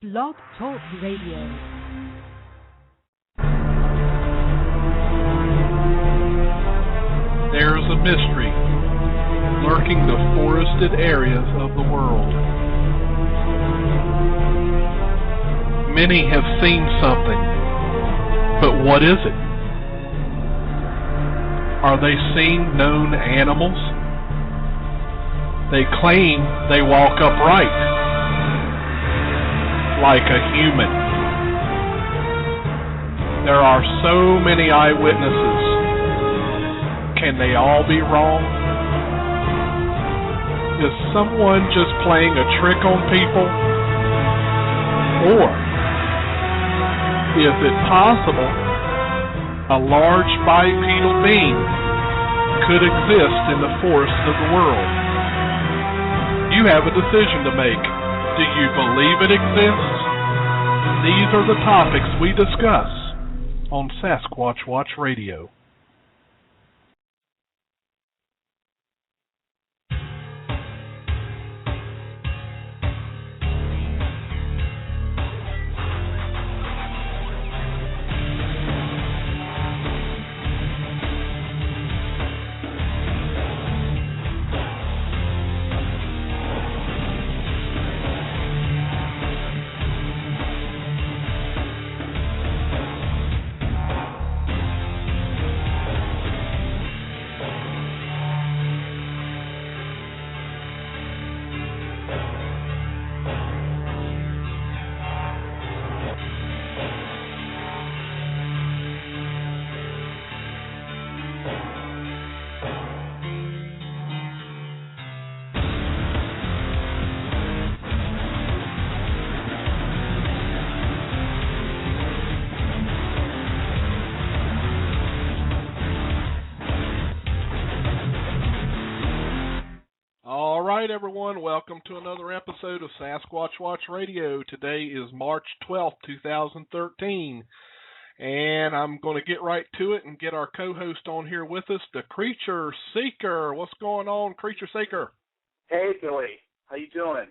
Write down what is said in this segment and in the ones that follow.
Blog Talk Radio. There is a mystery lurking the forested areas of the world. Many have seen something, but what is it? Are they seeing known animals? They claim they walk upright, like a human. There are so many eyewitnesses. Can they all be wrong? Is someone just playing a trick on people? Or is it possible a large bipedal being could exist in the forests of the world? You have a decision to make. Do you believe it exists? These are the topics we discuss on Sasquatch Watch Radio. All right, everyone, welcome to another episode of Sasquatch Watch Radio. Today is March 12th, 2013, and I'm going to get right to it and get our co-host on here with us, the Creature Seeker. What's going on, Creature Seeker? Hey, Billy. How you doing?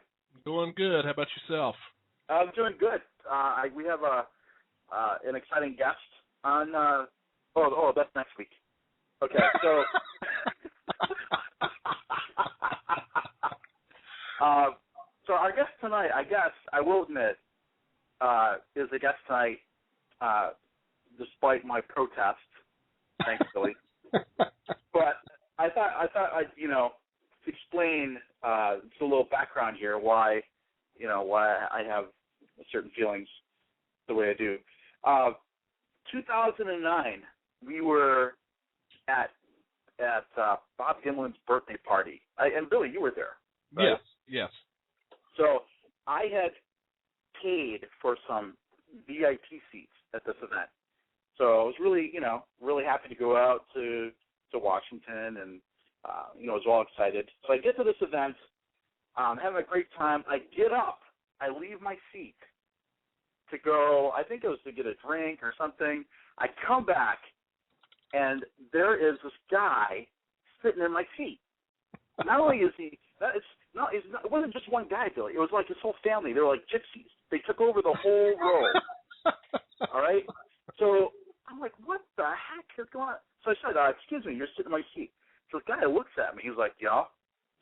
Doing good. How about yourself? I'm doing good. We have an exciting guest on. That's next week. Okay, so. So our guest tonight, I guess, I will admit, is a guest tonight, despite my protest. Thanks, Billy. But I thought I'd, explain just a little background here, why I have certain feelings the way I do. 2009, we were at Bob Gimlin's birthday party, and Billy, you were there. Right? Yes. So I had paid for some VIP seats at this event. So I was really happy to go out to Washington, and I was all excited. So I get to this event, having a great time. I get up, I leave my seat to go. I think it was to get a drink or something. I come back, and there is this guy sitting in my seat. Not only is he, it wasn't just one guy, Billy. It was like his whole family. They were like gypsies. They took over the whole row. All right? So I'm like, what the heck is going on? So I said, excuse me, you're sitting in my seat. So the guy looks at me. He's like, yeah,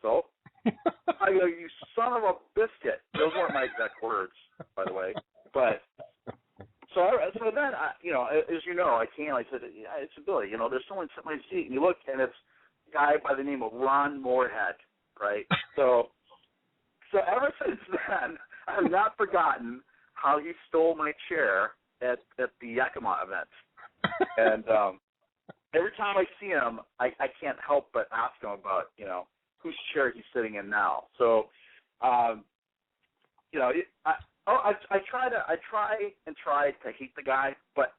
so? I go, you son of a biscuit. Those weren't my exact words, by the way. But so then, as you know, I came. I said, yeah, it's Billy. There's someone sitting in my seat. And you look, and it's a guy by the name of Ron Morehead. Right, so ever since then, I have not forgotten how he stole my chair at the Yakima event, and every time I see him, I can't help but ask him about whose chair he's sitting in now. So, I try to hate the guy, but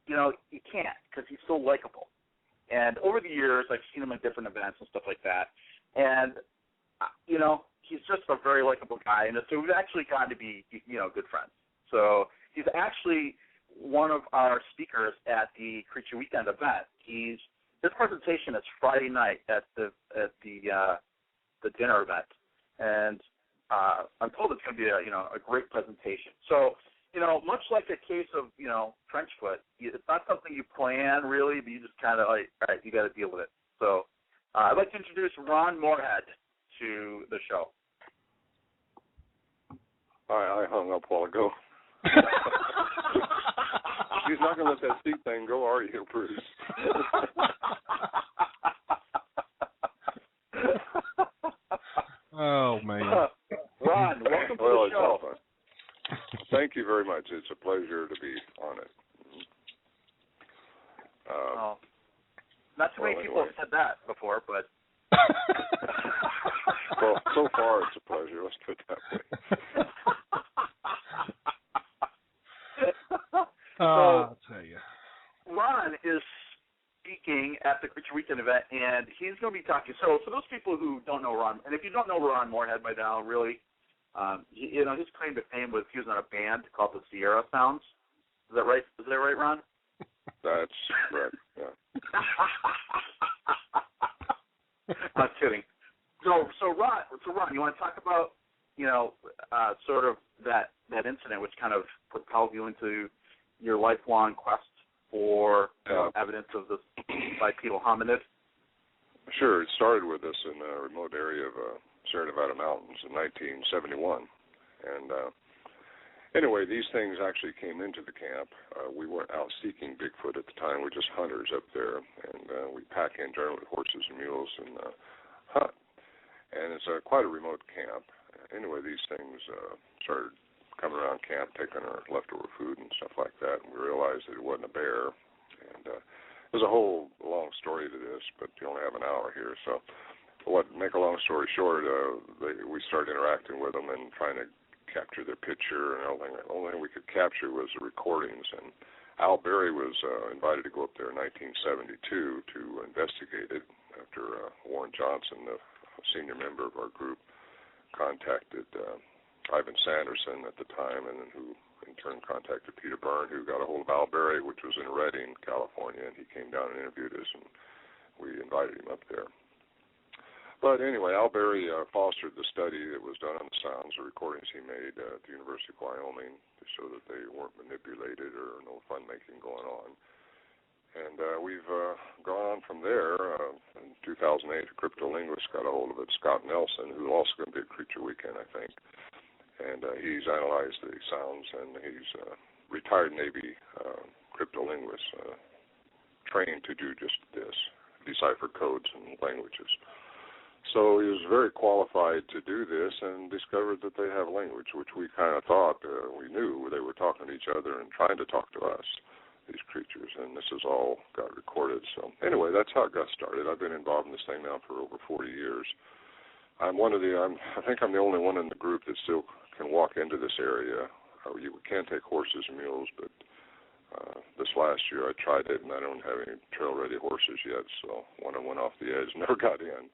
you can't because he's so likable. And over the years, I've seen him at different events and stuff like that, and he's just a very likable guy, and so we've actually gotten to be, good friends. So he's actually one of our speakers at the Creature Weekend event. His presentation is Friday night at the dinner event, and I'm told it's going to be a great presentation. So, much like a case of, trench foot, it's not something you plan really, but you just kind of like, all right, you got to deal with it. So I'd like to introduce Ron Morehead to the show. I hung up a while ago. He's not going to let that seat thing go, are you, Bruce? Oh, man. Ron, welcome to the show. Thank you very much. It's a pleasure to be on it. Not too many people have said that before, but... Well, so far it's a pleasure. Let's put it that way. I'll tell you. Ron is speaking at the Creature Weekend event, and he's going to be talking. So for those people who don't know Ron, and if you don't know Ron Morehead by now, really, his claim to fame was he was in a band called the Sierra Sounds. Is that right? Is that right, Ron? That's right. Yeah. I'm kidding. So Ron, you want to talk about sort of that incident which kind of propelled you into your lifelong quest for evidence of this bipedal hominid? Sure. It started with us in a remote area of Sierra Nevada mountains in 1971, and anyway, these things actually came into the camp. We weren't out seeking Bigfoot at the time. We're just hunters up there, and we pack in generally horses and mules and hunt. And it's quite a remote camp. Anyway, these things started coming around camp, taking our leftover food and stuff like that, and we realized that it wasn't a bear. And there's a whole long story to this, but you only have an hour here. So make a long story short, we started interacting with them and trying to capture their picture and everything. The only thing we could capture was the recordings. And Al Berry was invited to go up there in 1972 to investigate it after Warren Johnson, the senior member of our group, contacted Ivan Sanderson at the time, and then who in turn contacted Peter Byrne, who got a hold of Al Berry, which was in Redding, California, and he came down and interviewed us, and we invited him up there. But anyway, Al Berry fostered the study that was done on the sounds, the recordings he made at the University of Wyoming to show that they weren't manipulated or no fun-making going on. And we've gone on from there. In 2008, a cryptolinguist got a hold of it, Scott Nelson, who's also going to be at Creature Weekend, I think. And he's analyzed the sounds, and he's a retired Navy cryptolinguist trained to do just this, decipher codes and languages. So he was very qualified to do this and discovered that they have language, which we kind of thought we knew. They were talking to each other and trying to talk to us, these creatures, and this has all got recorded. So anyway, that's how it got started. I've been involved in this thing now for over 40 years. I think I'm the only one in the group that still can walk into this area. We can take horses and mules, but this last year I tried it, and I don't have any trail-ready horses yet, so when I went off the edge, never got in,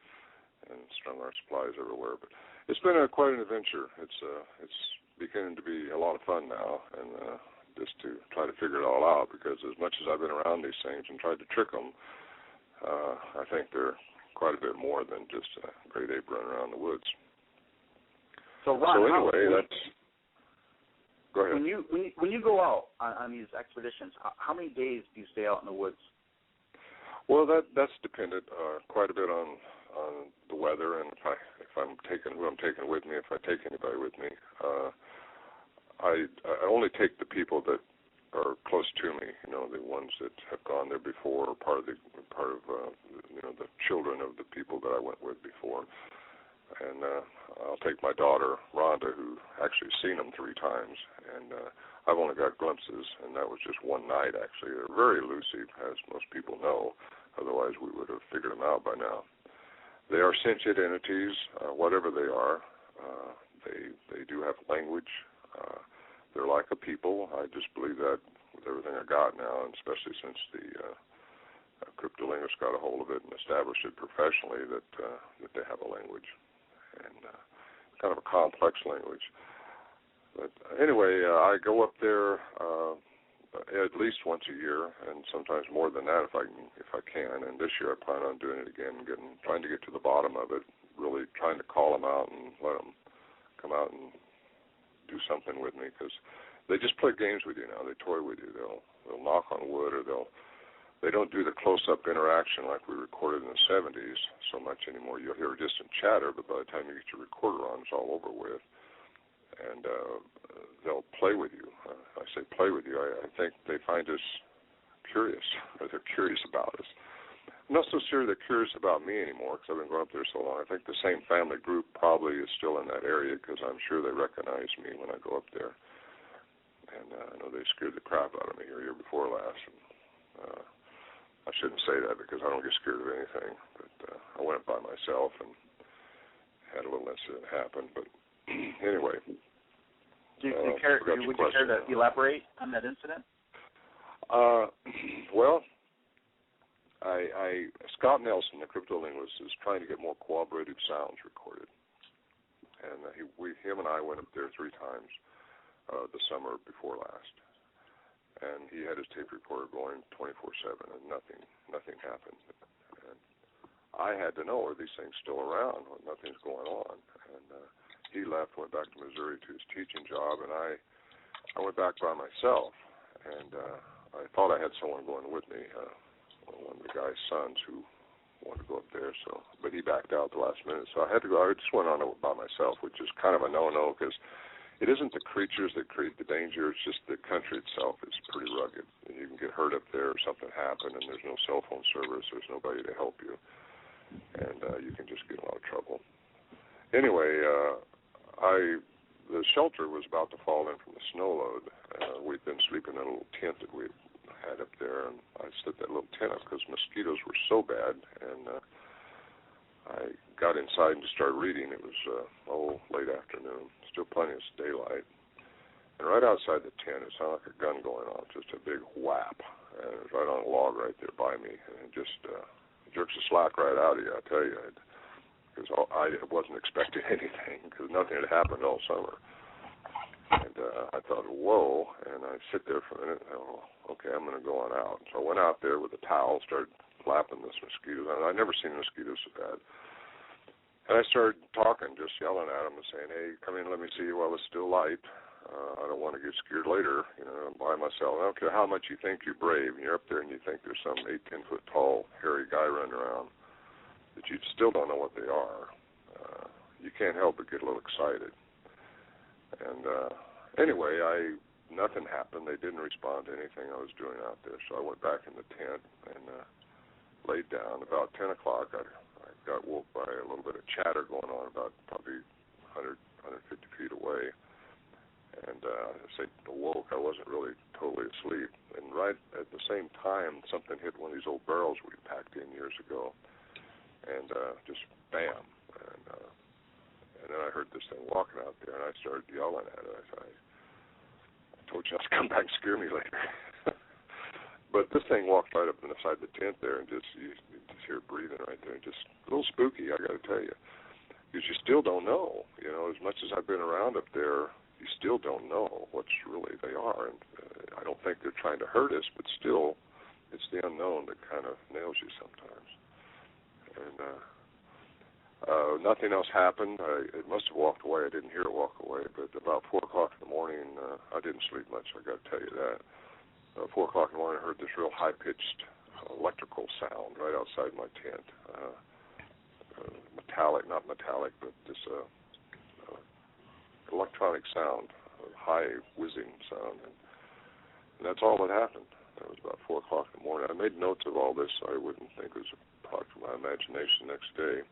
and strung our supplies everywhere. But it's been quite an adventure. It's beginning to be a lot of fun now, and just to try to figure it all out, because as much as I've been around these things and tried to trick them, I think they're quite a bit more than just a great ape running around the woods. So, Ron, go ahead. When you go out on these expeditions, how many days do you stay out in the woods? Well, that's dependent quite a bit on the weather, and if I'm taking who I'm taking with me, if I take anybody with me. I only take the people that are close to me, the ones that have gone there before, or part of the children of the people that I went with before. And I'll take my daughter, Rhonda, who actually seen them 3 times, and I've only got glimpses, and that was just one night, actually. They're very elusive, as most people know. Otherwise, we would have figured them out by now. They are sentient entities, whatever they are. They do have language. They're like a people. I just believe that with everything I got now, and especially since the cryptolinguist got a hold of it and established it professionally, that they have a language, and kind of a complex language. But anyway, I go up there at least once a year, and sometimes more than that if I can. And this year I plan on doing it again, trying to get to the bottom of it, really trying to call them out and let them come out and do something with me, because they just play games with you now. They toy with you. They'll knock on wood, or they don't do the close-up interaction like we recorded in the 70s so much anymore. You'll hear distant chatter, but by the time you get your recorder on, it's all over with. And they'll play with you. I say play with you. I think they find us curious, or they're curious about us. I'm not so sure they're curious about me anymore, because I've been going up there so long. I think the same family group probably is still in that area, because I'm sure they recognize me when I go up there. And I know they scared the crap out of me year before last. And, I shouldn't say that because I don't get scared of anything. But I went by myself and had a little incident happen. But anyway. Would you care to elaborate on that incident? Well, Scott Nelson, the cryptolinguist, is trying to get more corroborative sounds recorded. And him and I went up there 3 times the summer before last. And he had his tape recorder going 24/7, and nothing happened. And I had to know, are these things still around? Well, nothing's going on. And he left, went back to Missouri to his teaching job, and I went back by myself. And I thought I had someone going with me, one of the guy's sons who wanted to go up there. But he backed out at the last minute, so I had to go. I just went on by myself, which is kind of a no-no, because it isn't the creatures that create the danger. It's just the country itself is pretty rugged. You can get hurt up there, or something happen, and there's no cell phone service. There's nobody to help you, and you can just get in a lot of trouble. Anyway, the shelter was about to fall in from the snow load. We'd been sleeping in a little tent that we had up there, and I set that little tent up because mosquitoes were so bad, and I got inside and just started reading. It was late afternoon, still plenty of daylight, and right outside the tent it sounded like a gun going off, just a big whap, and it was right on a log right there by me, and it just jerks the slack right out of you, I tell you, because I wasn't expecting anything, because nothing had happened all summer. And I thought, whoa, and I sit there for a minute, and okay, I'm going to go on out. So I went out there with a towel, started flapping this mosquito. I'd never seen mosquitoes so bad. And I started talking, just yelling at them and saying, hey, come in, let me see you while it's still light. I don't want to get scared later, I'm by myself. I don't care how much you think you're brave, and you're up there and you think there's some 8-10-foot tall, hairy guy running around, that you still don't know what they are. You can't help but get a little excited. And anyway, nothing happened. They didn't respond to anything I was doing out there, so I went back in the tent and laid down. About 10 o'clock, I got woke by a little bit of chatter going on about probably 100, 150 feet away. And I say awoke. I wasn't really totally asleep. And right at the same time, something hit one of these old barrels we packed in years ago. And just bam. And then I heard this thing walking out there, and I started yelling at it. I told you I was come back and scare me later. But this thing walked right up inside the tent there, and you just hear it breathing right there. Just a little spooky, I got to tell you, because you still don't know. As much as I've been around up there, you still don't know what's really they are. And I don't think they're trying to hurt us, but still, it's the unknown that kind of nails you sometimes. And nothing else happened. It must have walked away. I didn't hear it walk away. But about 4 o'clock in the morning, I didn't sleep much, I got to tell you that. 4 o'clock in the morning, I heard this real high-pitched electrical sound right outside my tent. Not metallic, but this electronic sound, a high whizzing sound. And that's all that happened. That was about 4 o'clock in the morning. I made notes of all this so I wouldn't think it was a product of my imagination next day.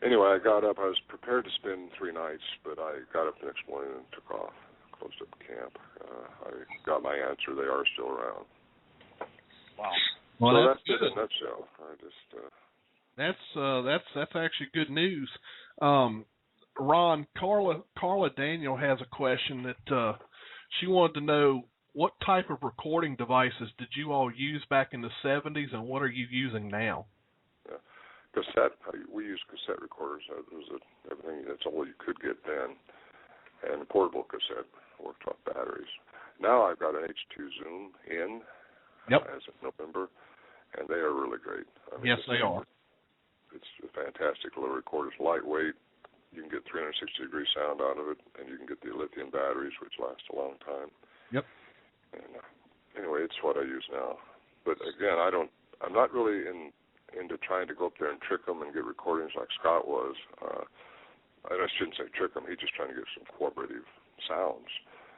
Anyway, I got up. I was prepared to spend 3 nights, but I got up the next morning and took off, closed up camp. I got my answer. They are still around. Wow. Well, so that's it good. in a nutshell. That's actually good news. Ron, Carla Daniel has a question that she wanted to know, what type of recording devices did you all use back in the 70s, and what are you using now? Cassette. We used cassette recorders. Everything. That's all you could get then. And a portable cassette worked off batteries. Now I've got an H2 Zoom in as of November, and they are really great. Yes, they are. It's a fantastic little recorder. It's lightweight, you can get 360-degree sound out of it, and you can get the lithium batteries, which last a long time. Yep. And anyway, it's what I use now. But again, I'm not really into trying to go up there and trick them and get recordings like Scott was. I shouldn't say trick them. He's just trying to get some cooperative sounds.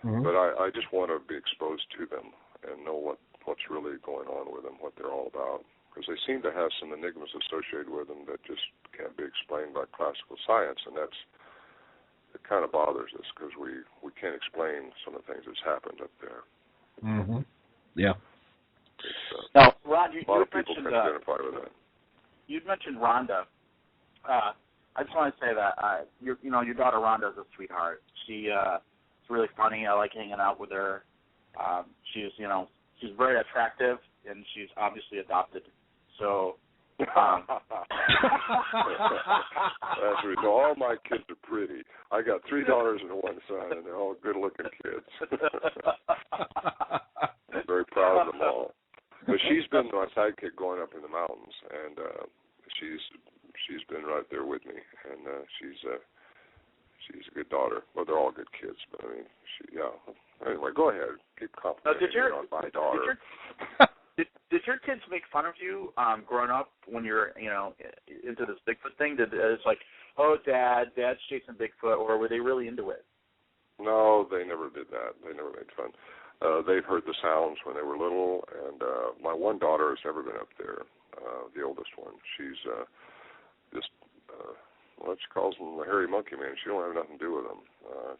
Mm-hmm. But I just want to be exposed to them and know what's really going on with them, what they're all about. Because they seem to have some enigmas associated with them that just can't be explained by classical science, and it kind of bothers us because we can't explain some of the things that's happened up there. Mm-hmm. Yeah. Now, Ron, a lot of people can identify with that. You'd mentioned Rhonda. I just want to say that your daughter Rhonda is a sweetheart. She's really funny. I like hanging out with her. She's very attractive, and she's obviously adopted. So. That's right. So all my kids are pretty. I got 3 daughters and 1 son, and they're all good-looking kids. I'm very proud of them all. But she's been my sidekick going up in the mountains, and she's been right there with me, and she's a good daughter. Well, they're all good kids, but I mean, Anyway, go ahead. Keep complimenting me on my daughter. Did your kids make fun of you growing up when you're into this Bigfoot thing? It's like, oh, Dad's chasing Bigfoot, or were they really into it? No, they never did that. They never made fun. They've heard the sounds when they were little, and my one daughter has never been up there, the oldest one. She's she calls him the hairy monkey man. She don't have nothing to do with him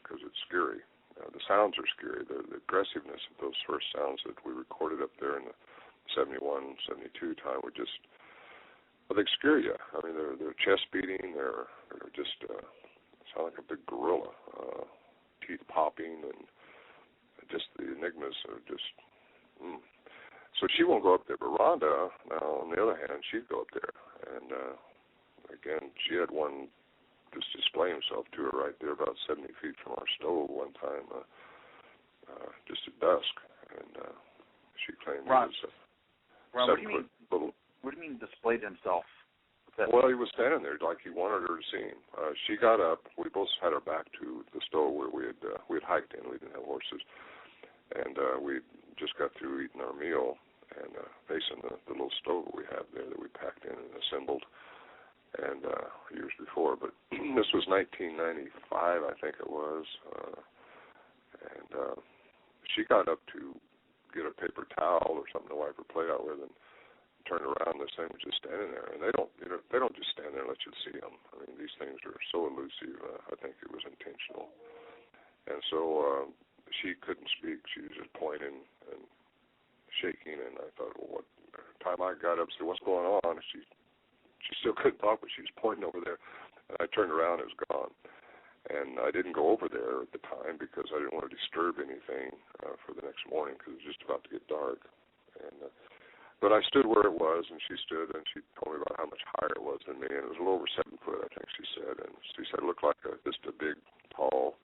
because it's scary. The sounds are scary. The aggressiveness of those first sounds that we recorded up there in the 71, 72 time would just, they scare you. I mean, they're chest beating. They're just sound like a big gorilla, teeth popping, and just the enigmas are just. So she won't go up there. But Rhonda, now on the other hand, she'd go up there, and again, she had one just display himself to her right there, about 70 feet from our stove one time, just at dusk, and she claimed Ron, he was. Ron, what do you mean displayed himself? Well, he was standing there like he wanted her to see him. She got up. We both had our back to the stove where we had hiked in. We didn't have horses, and we just got through eating our meal and facing the little stove we had there that we packed in and assembled, and years before. But this was 1995, I think it was, and she got up to get a paper towel or something to wipe her plate out with, and turned around. This thing was just standing there, and they don't just stand there and let you see them. I mean, these things are so elusive. I think it was intentional, and so she couldn't speak. She was just pointing and shaking, and I thought, well, what? By the time I got up, said, what's going on? She still couldn't talk, but she was pointing over there, and I turned around. It was gone. And I didn't go over there at the time because I didn't want to disturb anything for the next morning because it was just about to get dark. And but I stood where it was, and she stood, and she told me about how much higher it was than me, and it was a little over 7 foot, I think she said. And she said it looked like just a big, tall,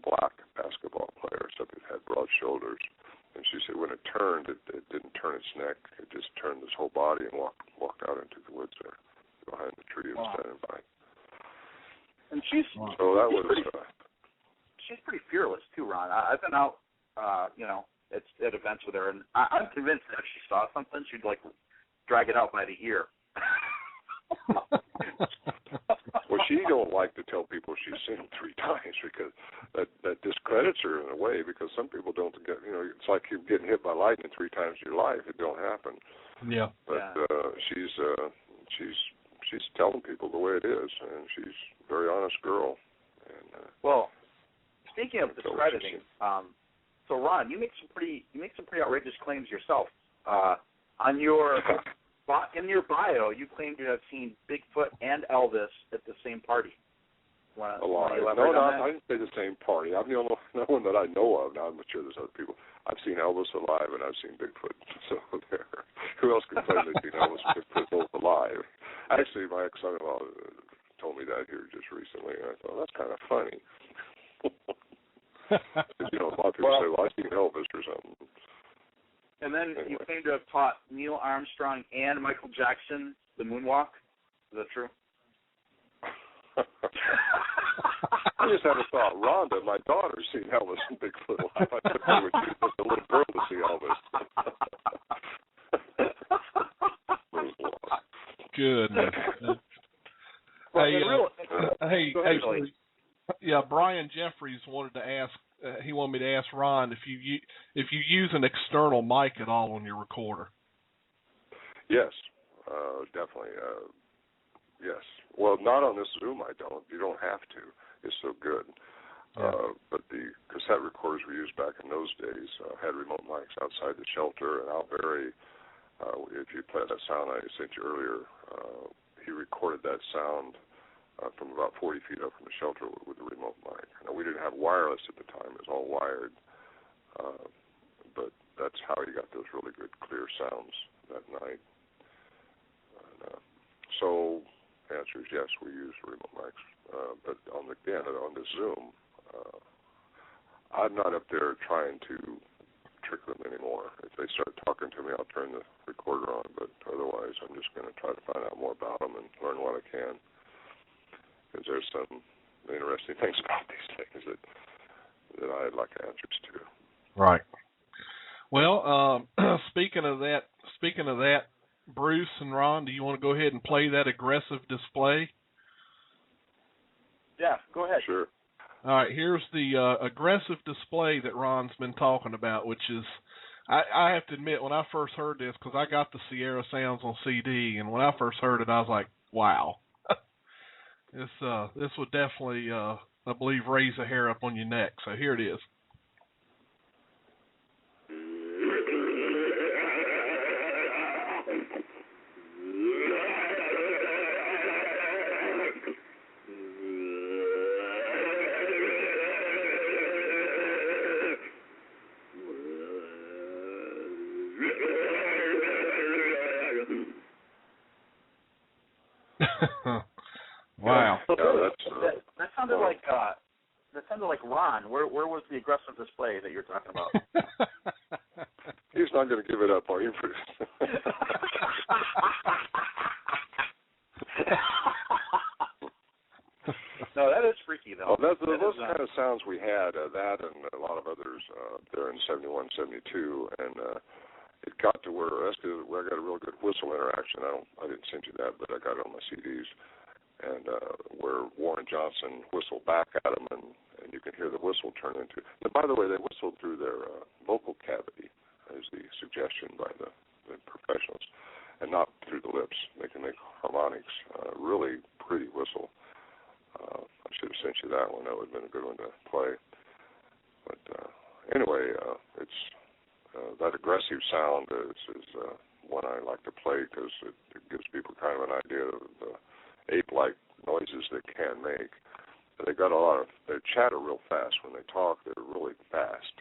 black basketball player, except it had broad shoulders. And she said when it turned, it didn't turn its neck. It just turned its whole body and walked out into the woods there behind the tree it was standing by. And she's pretty fearless too, Ron. I've been out, at events with her, and I'm convinced that if she saw something, she'd like drag it out by the ear. Well, she don't like to tell people she's seen them 3 times because that discredits her in a way. Because some people don't get, it's like you're getting hit by lightning 3 times in your life. It don't happen. Yeah. But she's telling people the way it is, and she's a very honest girl. And well, speaking of discrediting, so Ron, you make some pretty outrageous claims yourself. In your bio, you claim to have seen Bigfoot and Elvis at the same party. I didn't say the same party. I'm the only one that I know of. Now I'm sure there's other people. I've seen Elvis alive, and I've seen Bigfoot. So there. Who else can claim they've seen Elvis and Bigfoot both alive? Actually, my ex-son-in-law told me that here just recently, and I thought, that's kind of funny. A lot of people say, well, I've seen Elvis or something. And then you claim to have taught Neil Armstrong and Michael Jackson the moonwalk. Is that true? I just had a thought. Rhonda, my daughter, seen Elvis and Bigfoot live. I took her with you, just a little girl to see Elvis. Goodness. Hey, Brian Jeffries wanted to ask. He wanted me to ask Ron if you use an external mic at all on your recorder. Yes, definitely. Yes. Well, not on this Zoom. I don't. You don't have to. It's so good. Yeah. But the cassette recorders we used back in those days had remote mics outside the shelter, and Al Berry, if you play that sound I sent you earlier, he recorded that sound from about 40 feet up from the shelter with the remote mic. Now, we didn't have wireless at the time. It was all wired. But that's how he got those really good, clear sounds that night. And, so the answer is yes, we use remote mics. But on the Zoom, I'm not up there trying to trick them anymore. If they start talking to me, I'll turn the recorder on. But otherwise, I'm just going to try to find out more about them and learn what I can. Because there's some interesting things about these things that I'd like answers to. Right. Well, speaking of that, Bruce and Ron, do you want to go ahead and play that aggressive display? Yeah, go ahead. Sure. All right, here's the aggressive display that Ron's been talking about, which is, I have to admit, when I first heard this, because I got the Sierra Sounds on CD, and when I first heard it, I was like, wow. This would definitely, I believe, raise a hair up on your neck. So here it is. Wow. So that sounded like Ron. Where was the aggressive display that you're talking about? He's not going to give it up, are you, Bruce? No, that is freaky, though. Well, those kind of sounds we had, that and a lot of others there in 71, 72, and it got to where I got a real good whistle interaction. I didn't send you that, but I got it on my CDs, and where Warren Johnson whistled back at him, and you can hear the whistle turn into. And by the way, they whistled through their vocal cavity, is the suggestion by the professionals, and not through the lips. They can make harmonics. Really pretty whistle. I should have sent you that one. That would have been a good one to play. But anyway, it's that aggressive sound is one I like to play because it gives people kind of an idea of the ape-like noises they can make. They chatter real fast when they talk. They're really fast.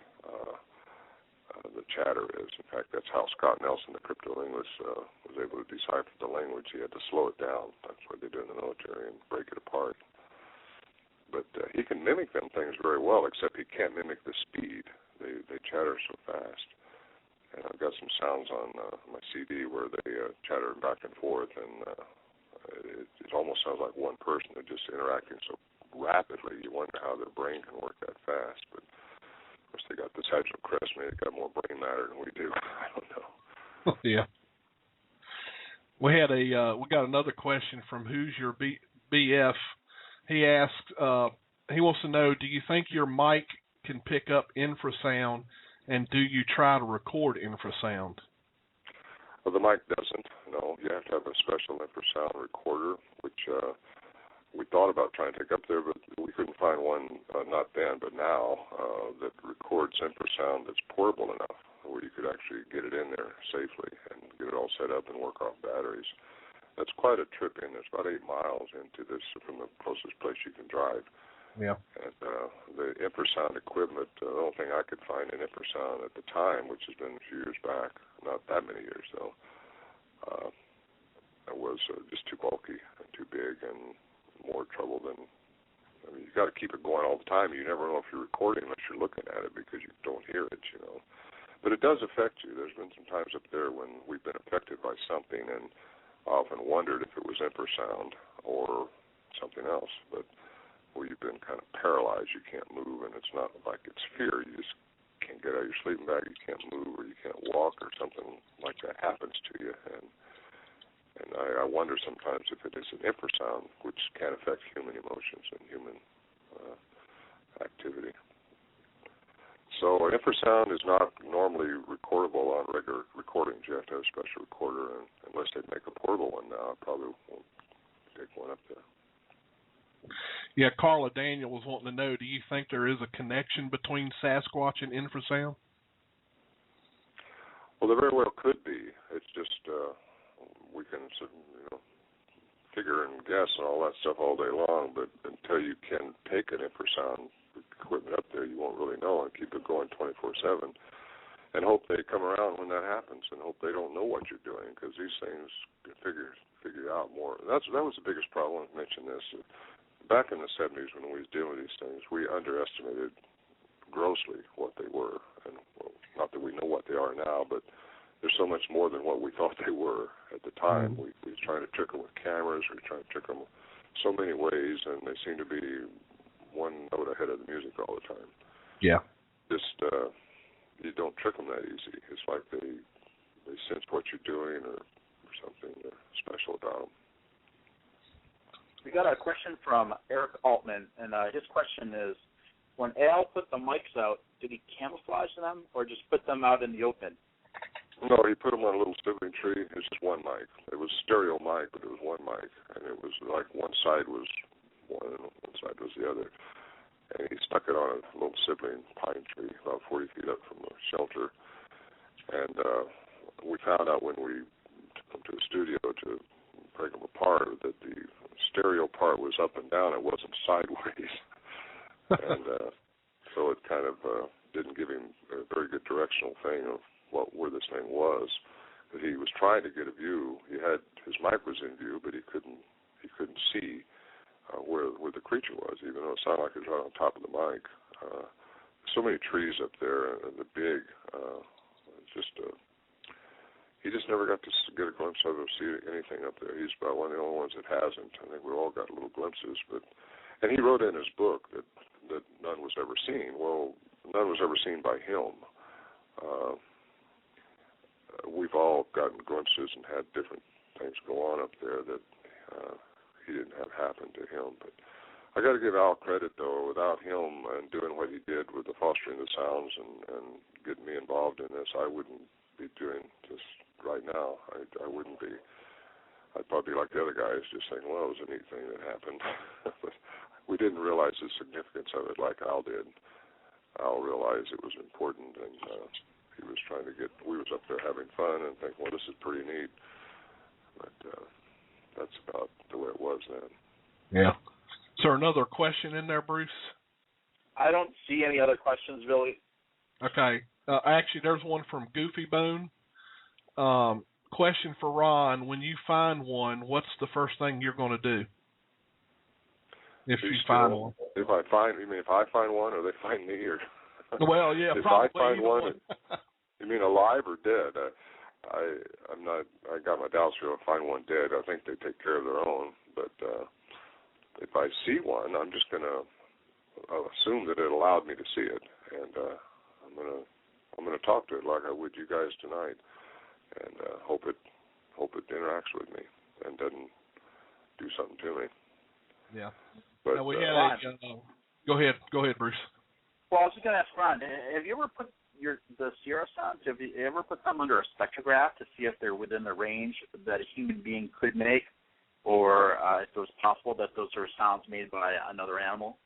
The chatter is. In fact, that's how Scott Nelson, the cryptolinguist, was able to decipher the language. He had to slow it down. That's what they do in the military and break it apart. But he can mimic them things very well, except he can't mimic the speed. They chatter so fast. And I've got some sounds on my CD where they chatter back and forth, and it almost sounds like one person. They're just interacting so rapidly. You wonder how their brain can work that fast. But of course, they got the sagittal crest. Maybe they got more brain matter than we do. I don't know. Yeah. We got another question from Who's Your BF. He asked, he wants to know, do you think your mic can pick up infrasound, and do you try to record infrasound? Well, the mic doesn't. No, you have to have a special infrasound recorder, which we thought about trying to take up there, but we couldn't find one, not then, but now, that records infrasound that's portable enough where you could actually get it in there safely and get it all set up and work off batteries. That's quite a trip in. It's about 8 miles into this from the closest place you can drive. Yeah. And the infrasound equipment, the only thing I could find in infrasound at the time, which has been a few years back, not that many years though, it was just too bulky and too big and more trouble than, you got to keep it going all the time. You never know if you're recording unless you're looking at it because you don't hear it, But it does affect you. There's been some times up there when we've been affected by something and I often wondered if it was infrasound or something else. But where you've been kind of paralyzed. You can't move, and it's not like it's fear. You just can't get out of your sleeping bag. You can't move, or you can't walk, or something like that happens to you. And I wonder sometimes if it is an infrasound, which can affect human emotions and human activity. So an infrasound is not normally recordable on regular recordings. You have to have a special recorder, and unless they make a portable one now, I probably won't take one up there. Yeah, Carla Daniel was wanting to know, do you think there is a connection between Sasquatch and infrasound? Well, there very well could be. It's just we can figure and guess and all that stuff all day long, but until you can take an infrasound equipment up there, you won't really know, and keep it going 24/7, and hope they come around when that happens, and hope they don't know what you're doing, because these things can figure out more. And that was the biggest problem. I mentioned this back in the 70s when we was dealing with these things. We underestimated grossly what they were, and not that we know what they are now, but there's so much more than what we thought they were at the time. We was trying to trick them with cameras. We were trying to trick them so many ways, and they seem to be one note ahead of the music all the time. Yeah. Just you don't trick them that easy. It's like they sense what you're doing or something special about them. We got a question from Eric Altman, and his question is, when Al put the mics out, did he camouflage them or just put them out in the open? No, he put them on a little sibling tree. It's just one mic. It was a stereo mic, but it was one mic, and it was like one side was one and one side was the other. And he stuck it on a little sibling pine tree about 40 feet up from the shelter. And we found out when we took them to the studio to break them apart that the stereo part was up and down. It wasn't sideways. And so it kind of didn't give him a very good directional thing of where this thing was. He was trying to get a view. He had his mic was in view, but he couldn't see where the creature was, even though it sounded like it was right on top of the mic. So many trees up there, and the big. He just never got to get a glimpse of it or see anything up there. He's about one of the only ones that hasn't. I think we all got little glimpses, and he wrote in his book that none was ever seen. Well, none was ever seen by him. We've all gotten glimpses and had different things go on up there that he didn't have happen to him. But I got to give Al credit, though. Without him and doing what he did with the fostering the sounds and getting me involved in this, I wouldn't be doing this right now. I wouldn't be. I'd probably be like the other guys, just saying, well, it was a neat thing that happened. But we didn't realize the significance of it like Al did. Al realized it was important, and he was trying to we was up there having fun and thinking, well, this is pretty neat. But that's about the way it was then. Yeah. Is there another question in there, Bruce? I don't see any other questions, Billy. Okay. Actually, there's one from Goofy Bone. Question for Ron: when you find one, what's the first thing you're going to do? If you find one. If I find, you mean if I find one, or they find me, or? Well, yeah, if probably. If I find one, you mean alive or dead? I'm not. I got my doubts if I find one dead. I think they take care of their own. But if I see one, I'm just going to assume that it allowed me to see it, and I'm gonna talk to it like I would you guys tonight, and hope it interacts with me and doesn't do something to me. Yeah. But now we had go ahead, Bruce. Well, I was just going to ask Ron, have you ever put the Sierra sounds, have you ever put them under a spectrograph to see if they're within the range that a human being could make, or if it was possible that those are sounds made by another animal?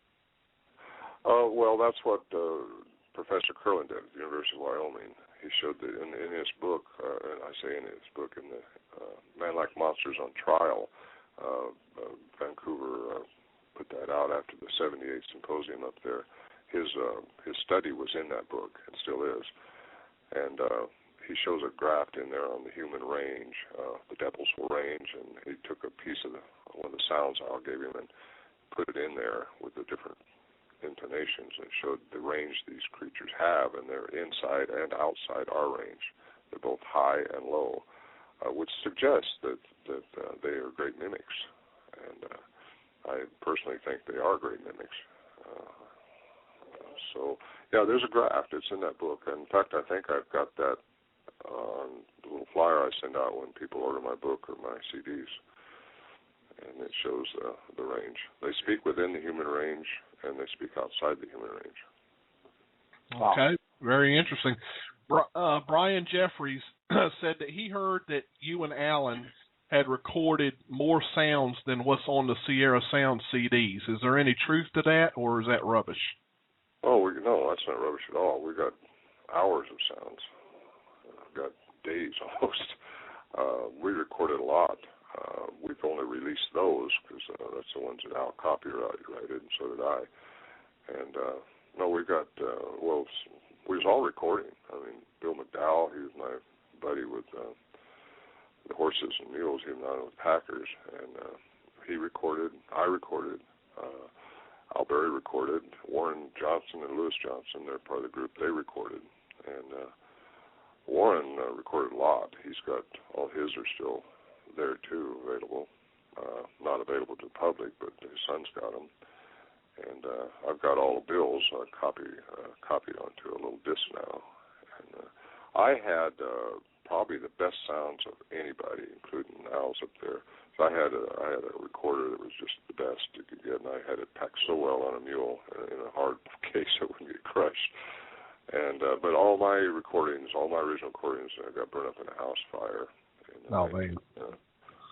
Well, that's what Professor Curlin did at the University of Wyoming. He showed that in his book, and I say in his book, in the Man-Like Monsters on Trial, Vancouver put that out after the 78th symposium up there. His study was in that book and still is, and he shows a graph in there on the human range, the decibel range, and he took a piece of one of the sounds Al gave him and put it in there with the different intonations, and showed the range these creatures have, and they're inside and outside our range. They're both high and low, which suggests that they are great mimics. And I personally think they are great mimics. So, yeah, there's a graft. It's in that book. In fact, I think I've got that on the little flyer I send out when people order my book or my CDs. And it shows the range. They speak within the human range, and they speak outside the human range. Okay, very interesting. Brian Jeffries said that he heard that you and Alan had recorded more sounds than what's on the Sierra Sound CDs. Is there any truth to that, or is that rubbish? Oh, no, that's not rubbish at all. We got hours of sounds. Got days almost. We recorded a lot. We've only released those because that's the ones that Al copyrighted, and so did I. And no, we got we was all recording. I mean, Bill McDowell, he was my buddy with the horses and mules. He was not with Packers, and he recorded. I recorded. Al Berry recorded. Warren Johnson and Lewis Johnson, they're part of the group. They recorded, and Warren recorded a lot. He's got all his are still there too, available. Not available to the public, but his son's got them. And I've got all the bills copied onto a little disc now. And I had probably the best sounds of anybody, including Al's up there. So I had a recorder that was just the best you could get, and I had it packed so well on a mule in a hard case it wouldn't get crushed. And but all my recordings, all my original recordings, got burned up in a house fire in the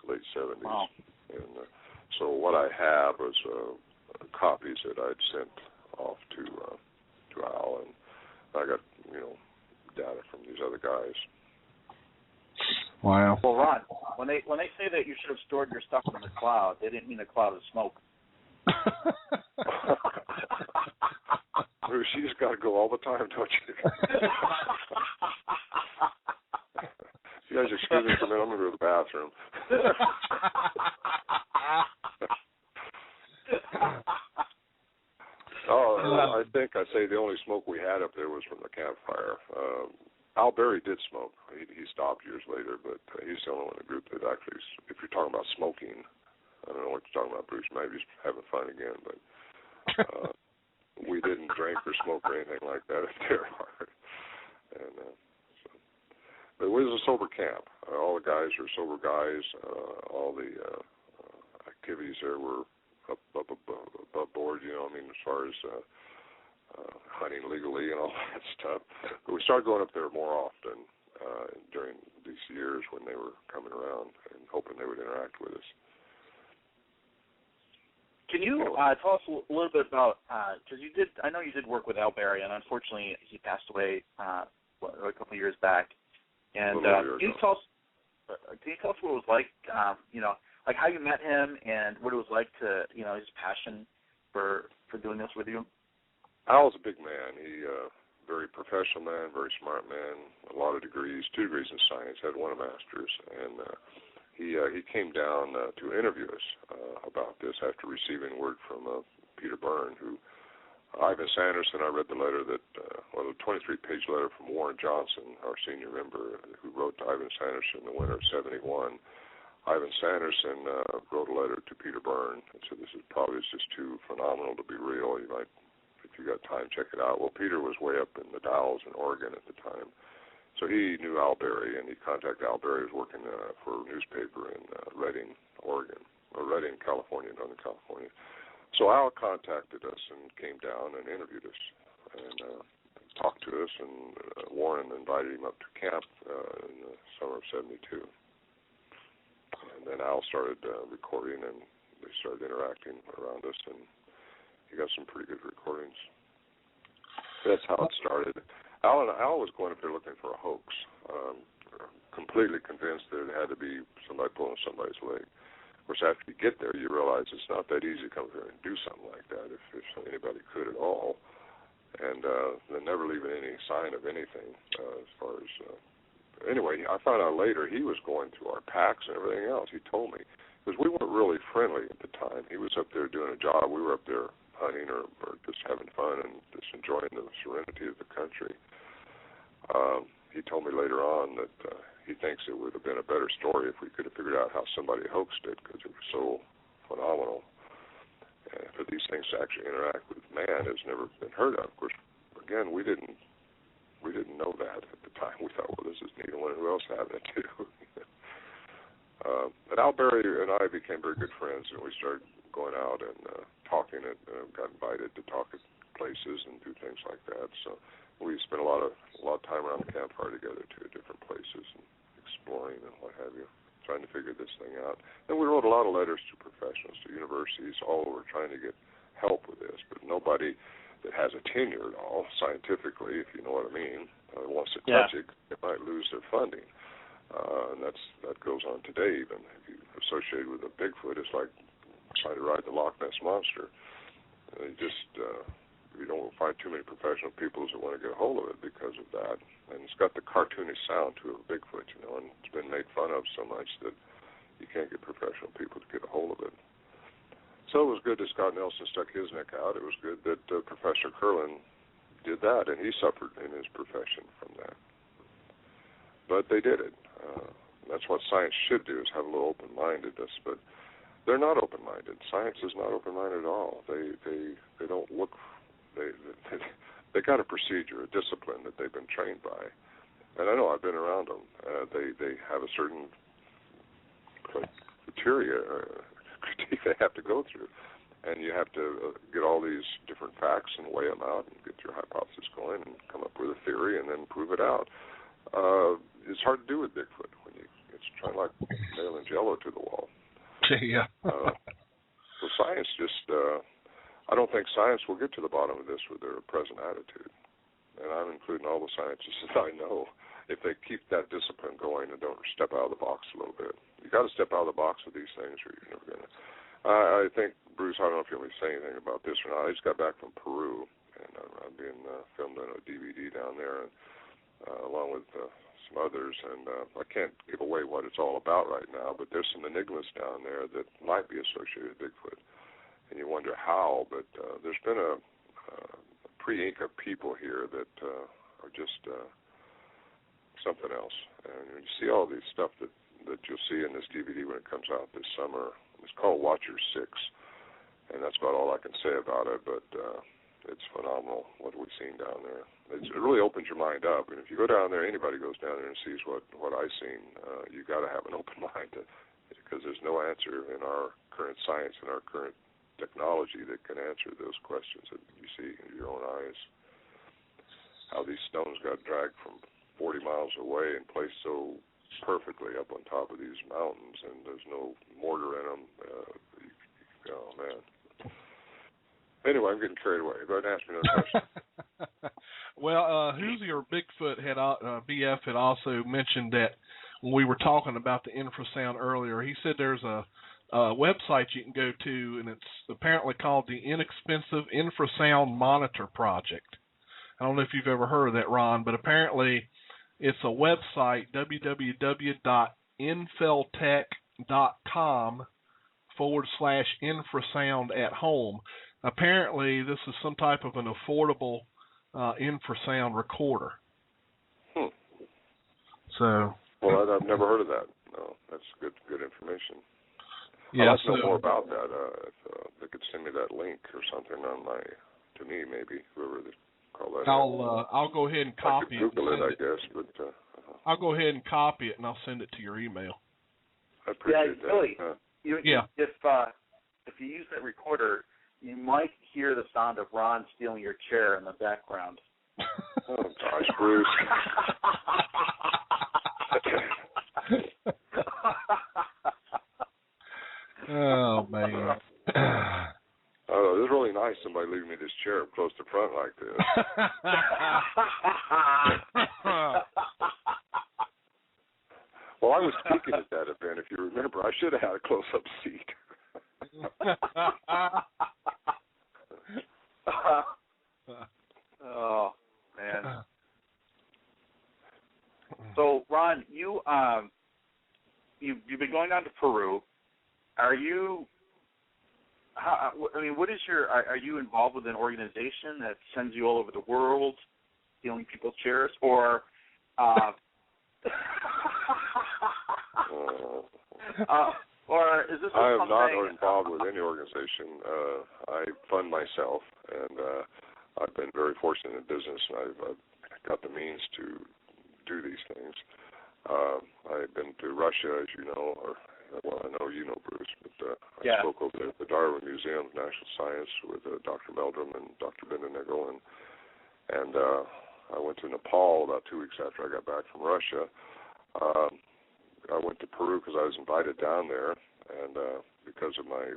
late 70s. Wow. And so what I have was copies that I'd sent off to Al, and I got data from these other guys. Wow. Well, Ron, when they say that you should have stored your stuff in the cloud, they didn't mean a cloud of smoke. You just got to go all the time, don't you? You guys excuse me for a minute. I'm going to go to the bathroom. I think I say the only smoke we had up there was from the campfire. Al Berry did smoke. He stopped years later, but he's the only one in the group that actually, if you're talking about smoking, I don't know what you're talking about, Bruce. Maybe he's having fun again, but we didn't drink or smoke or anything like that up there. And but it was a sober camp. All the guys were sober guys. All the activities there were up above board, as far as hunting legally and all that stuff. But we started going up there more often during these years when they were coming around and hoping they would interact with us. Can you tell us a little bit about, because I know you did work with Al Berry, and unfortunately he passed away a couple of years back. And can you tell us what it was like, like how you met him and what it was like to, his passion for doing this with you? Al's a big man. He very professional man, very smart man, a lot of degrees, 2 degrees in science, had 1 master's, and he came down to interview us about this after receiving word from Peter Byrne, who Ivan Sanderson. I read the letter that, a 23-page letter from Warren Johnson, our senior member, who wrote to Ivan Sanderson in the winter of '71. Ivan Sanderson wrote a letter to Peter Byrne and said, "This is just too phenomenal to be real. You might, if you got time, check it out." Well, Peter was way up in the Dalles in Oregon at the time, so he knew Al Berry, and he contacted Al Berry, who was working for a newspaper in Redding, Oregon, or Redding, California, Northern California. So Al contacted us and came down and interviewed us and talked to us, and Warren invited him up to camp in the summer of '72. And then Al started recording, and they started interacting around us, and he got some pretty good recordings. That's how it started. Al was going up there looking for a hoax, completely convinced that it had to be somebody pulling somebody's leg. Of course, after you get there, you realize it's not that easy to come here and do something like that, if anybody could at all. And they're never leaving any sign of anything as far as... Anyway, I found out later he was going through our packs and everything else. He told me, because we weren't really friendly at the time. He was up there doing a job. We were up there hunting or just having fun and just enjoying the serenity of the country. He told me later on that he thinks it would have been a better story if we could have figured out how somebody hoaxed it, because it was so phenomenal. for these things to actually interact with man has never been heard of. Of course, again, we didn't know that at the time. We thought, well, this is neat. I wonder who else had it too. But Al Berry and I became very good friends, and we started going out and talking. And got invited to talk at places and do things like that. So we spent a lot of time around the campfire together too, at different places and exploring and what have you, trying to figure this thing out. And we wrote a lot of letters to professionals, to universities, all over, trying to get help with this. But nobody that has a tenure at all, scientifically, if you know what I mean, wants to touch it, they might lose their funding. And that goes on today even. If you associate with a Bigfoot, it's like trying to ride the Loch Ness Monster. You don't find too many professional people that want to get a hold of it because of that. And it's got the cartoonish sound to a Bigfoot, and it's been made fun of so much that you can't get professional people to get a hold of it. So it was good that Scott Nelson stuck his neck out. It was good that Professor Curlin did that, and he suffered in his profession from that. But they did it. That's what science should do, is have a little open-mindedness. But they're not open-minded. Science is not open-minded at all. They don't look. They got a procedure, a discipline that they've been trained by, and I know I've been around them. They have a certain criteria critique they have to go through, and you have to get all these different facts and weigh them out and get your hypothesis going and come up with a theory and then prove it out. It's hard to do with Bigfoot when it's trying like nailing Jello to the wall. Yeah. So science just. I don't think science will get to the bottom of this with their present attitude. And I'm including all the scientists that I know. If they keep that discipline going and don't step out of the box a little bit. You got to step out of the box with these things or you're never going to. I think, Bruce, I don't know if you want me to say anything about this or not. I just got back from Peru, and I'm being filmed on a DVD down there, and, along with some others. And I can't give away what it's all about right now, but there's some enigmas down there that might be associated with Bigfoot. And you wonder how, but there's been a pre-Inca people here that are just something else. And you see all these stuff that you'll see in this DVD when it comes out this summer. It's called Watcher 6, and that's about all I can say about it, but it's phenomenal what we've seen down there. It really opens your mind up, and if you go down there, anybody goes down there and sees what I've seen, you got to have an open mind because there's no answer in our current science and our current technology that can answer those questions that you see in your own eyes. How these stones got dragged from 40 miles away and placed so perfectly up on top of these mountains, and there's no mortar in them. Oh, man. Anyway, I'm getting carried away. Go ahead and ask me another question. Well, Hoosier Bigfoot BF had also mentioned that when we were talking about the infrasound earlier, he said there's a website you can go to, and it's apparently called the Inexpensive Infrasound Monitor Project. I don't know if you've ever heard of that, Ron, but apparently it's a website, www.infelltech.com/infrasound at home. Apparently this is some type of an affordable infrasound recorder. So. Well, I've never heard of that. No, that's good information. Yeah, I'd like to know more about that. If they could send me that link or something to me, maybe, whoever they call that. I'll go ahead and copy it. Google it, I guess, but I'll go ahead and copy it and I'll send it to your email. I appreciate that. Billy, if you use that recorder, you might hear the sound of Ron stealing your chair in the background. Oh gosh, Bruce. Oh, man. Oh, this is really nice, somebody leaving me this chair up close to front like this. Well, I was speaking at that event, if you remember. I should have had a close-up seat. Oh, man. So, Ron, you've been going down to Peru. Are you? What is your? Are you involved with an organization that sends you all over the world, stealing people's chairs, or? Or is this I am something... not involved with any organization. I fund myself, and I've been very fortunate in business, and I've got the means to do these things. I've been to Russia, as you know, well, I know you know, Bruce, but I spoke over there at the Darwin Museum of National Science with Dr. Meldrum and Dr. Bendinego, and I went to Nepal about 2 weeks after I got back from Russia. I went to Peru because I was invited down there, and because of my,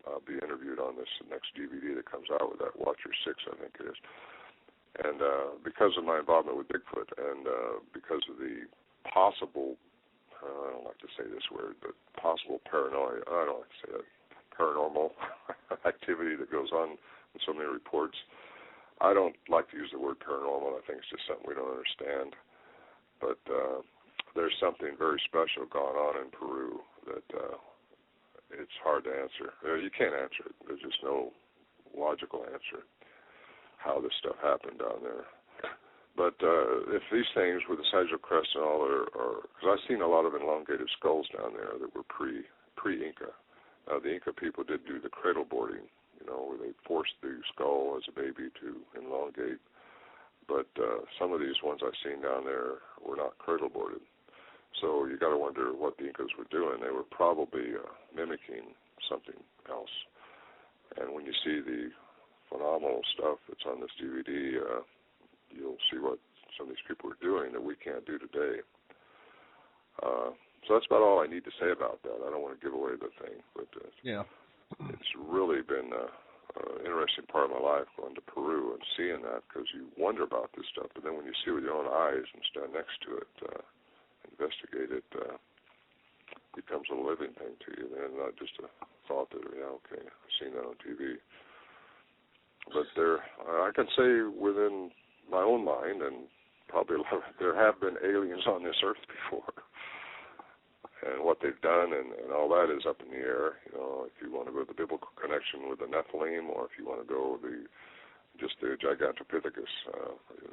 I'll be interviewed on this next DVD that comes out with that Watcher 6, I think it is, and because of my involvement with Bigfoot, and because of the possible, I don't like to say this word, but possible paranoia, I don't like to say that, paranormal activity that goes on in so many reports. I don't like to use the word paranormal. I think it's just something we don't understand. But there's something very special going on in Peru that it's hard to answer. You can't answer it. There's just no logical answer how this stuff happened down there. But if these things with the sagittal crest and all are because I've seen a lot of elongated skulls down there that were pre-Inca. The Inca people did do the cradle boarding, where they forced the skull as a baby to elongate. But some of these ones I've seen down there were not cradle boarded. So you got to wonder what the Incas were doing. They were probably mimicking something else. And when you see the phenomenal stuff that's on this DVD, you'll see what some of these people are doing that we can't do today. So that's about all I need to say about that. I don't want to give away the thing, but it's really been an interesting part of my life going to Peru and seeing that, because you wonder about this stuff, but then when you see it with your own eyes and stand next to it, investigate it, becomes a living thing to you, and not just a thought that, okay, I've seen that on TV. But I can say within my own mind, and probably there have been aliens on this earth before. And what they've done and all that is up in the air. If you want to go to the biblical connection with the Nephilim, or if you want to go just the Gigantopithecus.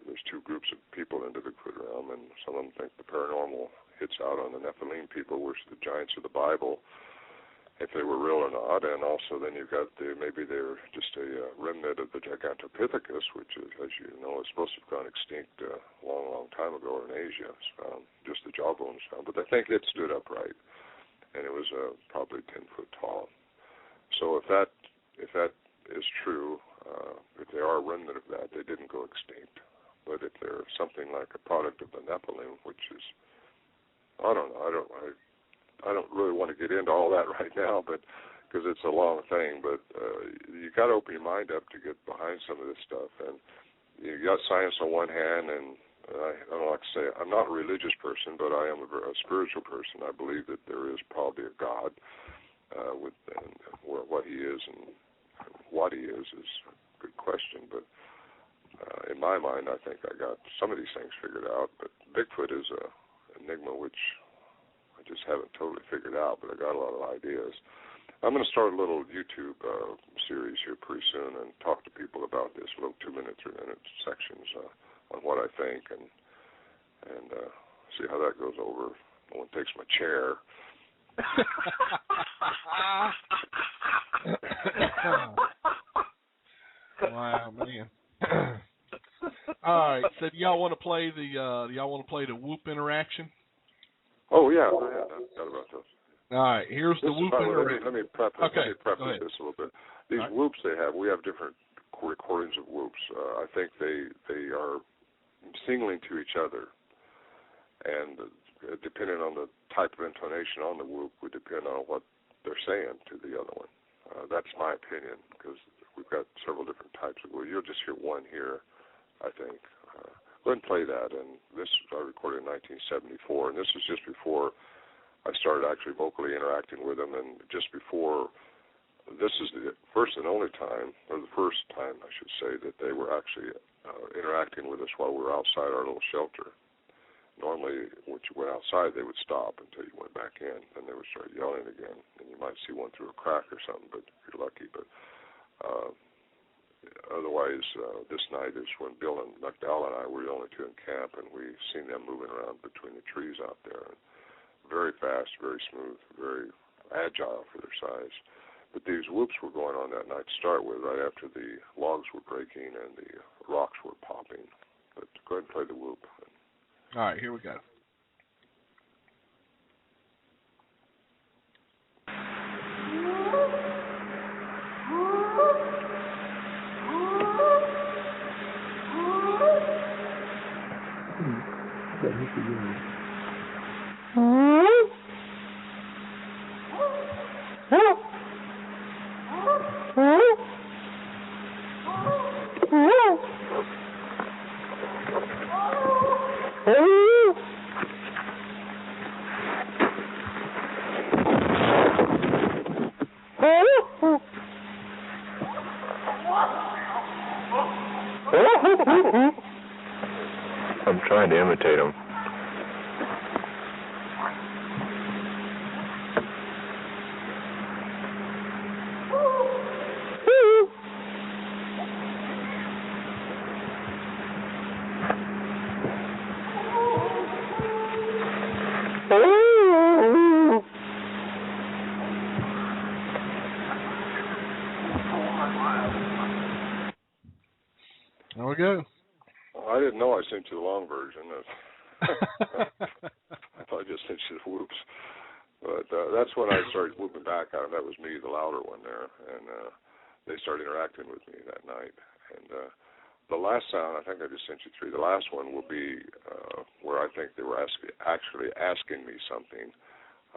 There's two groups of people in the Bigfoot realm, and some of them think the paranormal hits out on the Nephilim people, which are the giants of the Bible, if they were real or not. And also then you've got maybe they're just a remnant of the Gigantopithecus, which is, as you know, is supposed to have gone extinct a long, long time ago in Asia. It's found, just the jawbones found. But they think it stood upright, and it was probably 10 foot tall. So if that is true, if they are a remnant of that, they didn't go extinct. But if they're something like a product of the Nephilim, which is, I don't know, I don't really want to get into all that right now, but because it's a long thing. But you got to open your mind up to get behind some of this stuff. And you got science on one hand, and I don't like to say I'm not a religious person, but I am a spiritual person. I believe that there is probably a God, what he is and what he is a good question. But in my mind, I think I got some of these things figured out. But Bigfoot is a enigma which I just haven't totally figured out, but I got a lot of ideas. I'm going to start a little YouTube series here pretty soon and talk to people about this, little 2-minute, 3-minute sections on what I think, and see how that goes over. No one takes my chair. Wow, man. All right, so do y'all want to play the whoop interaction? Oh yeah, I forgot about those. All right, here's the whoop interaction. Let me preface this a little bit. These whoops we have different recordings of whoops. I think they are signaling to each other, and depending on the type of intonation on the whoop would depend on what they're saying to the other one. That's my opinion, because we've got several different types of whoops. You'll just hear one here, I think. Go ahead and play that. And this I recorded in 1974, and this was just before I started actually vocally interacting with them, and just before. This is the first and only time, or the first time, I should say, that they were actually interacting with us while we were outside our little shelter. Normally, when you went outside, they would stop until you went back in, and they would start yelling again. And you might see one through a crack or something, but if you're lucky. But otherwise, this night is when Bill and McDowell and I were the only two in camp, and we've seen them moving around between the trees out there. And very fast, very smooth, very agile for their size. But these whoops were going on that night to start with, right after the logs were breaking and the rocks were popping. But go ahead and play the whoop. All right, here we go. I'm trying to imitate him. There we go. I didn't know I sent you the long version. I thought I just sent you the whoops. But that's when I started whooping back at him. That was me, the louder one there. And they started interacting with me that night. And the last sound, I think I just sent you 3. The last one will be where I think they were actually asking me something.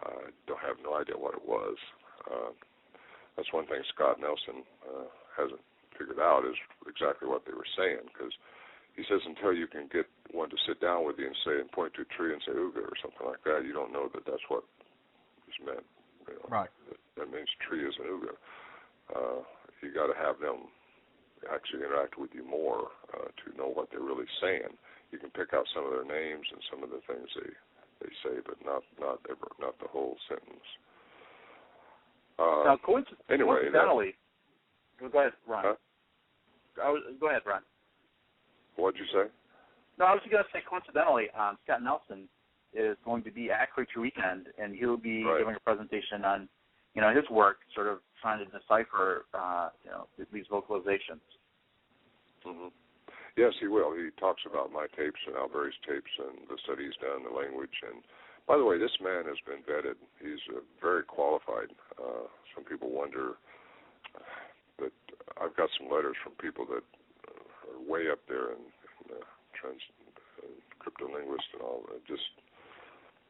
I don't have no idea what it was. That's one thing Scott Nelson hasn't figured out is exactly what they were saying, because he says until you can get one to sit down with you and say and point to a tree and say ooga or something like that, you don't know that that's what is meant. You know, right. That means tree is an ooga. You got to have them actually interact with you more to know what they're really saying. You can pick out some of their names and some of the things they say, but not the whole sentence. Now, anyway, coincidentally, go ahead, Ron. Huh? Go ahead, Ron. What'd you say? No, I was going to say coincidentally, Scott Nelson is going to be at Creature Weekend, and he'll be giving a presentation on, his work, sort of trying to decipher, these vocalizations. Mm-hmm. Yes, he will. He talks about my tapes and Alberry's tapes and the studies done, the language. And by the way, this man has been vetted. He's very qualified. Some people wonder that I've got some letters from people that are way up there in cryptolinguists and all. Just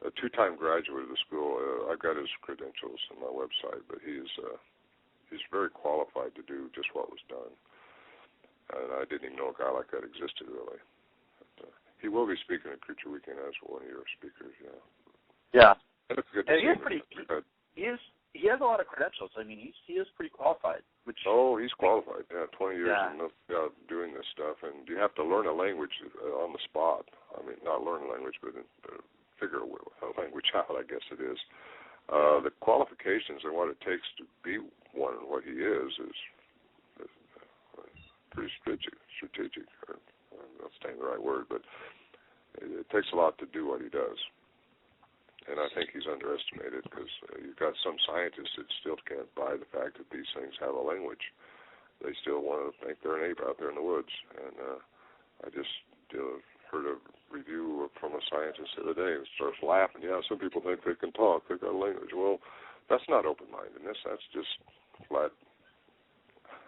a 2-time graduate of the school. I've got his credentials on my website, but he's very qualified to do just what was done. And I didn't even know a guy like that existed, really. But, he will be speaking at Creature Weekend as one of your speakers, Yeah. And it's good to and see him. he has a lot of credentials. I mean, he is pretty qualified. He's qualified. Yeah, 20 years doing this stuff, and you have to learn a language on the spot. I mean, not learn a language, but figure a language out, I guess it is. The qualifications and what it takes to be one and what he is pretty strategic. I'm not saying the right word, but it takes a lot to do what he does. And I think he's underestimated because you've got some scientists that still can't buy the fact that these things have a language. They still want to think they're an ape out there in the woods. And I just heard a review from a scientist the other day and starts laughing. Yeah, some people think they can talk. They've got a language. Well, that's not open-mindedness. That's just flat.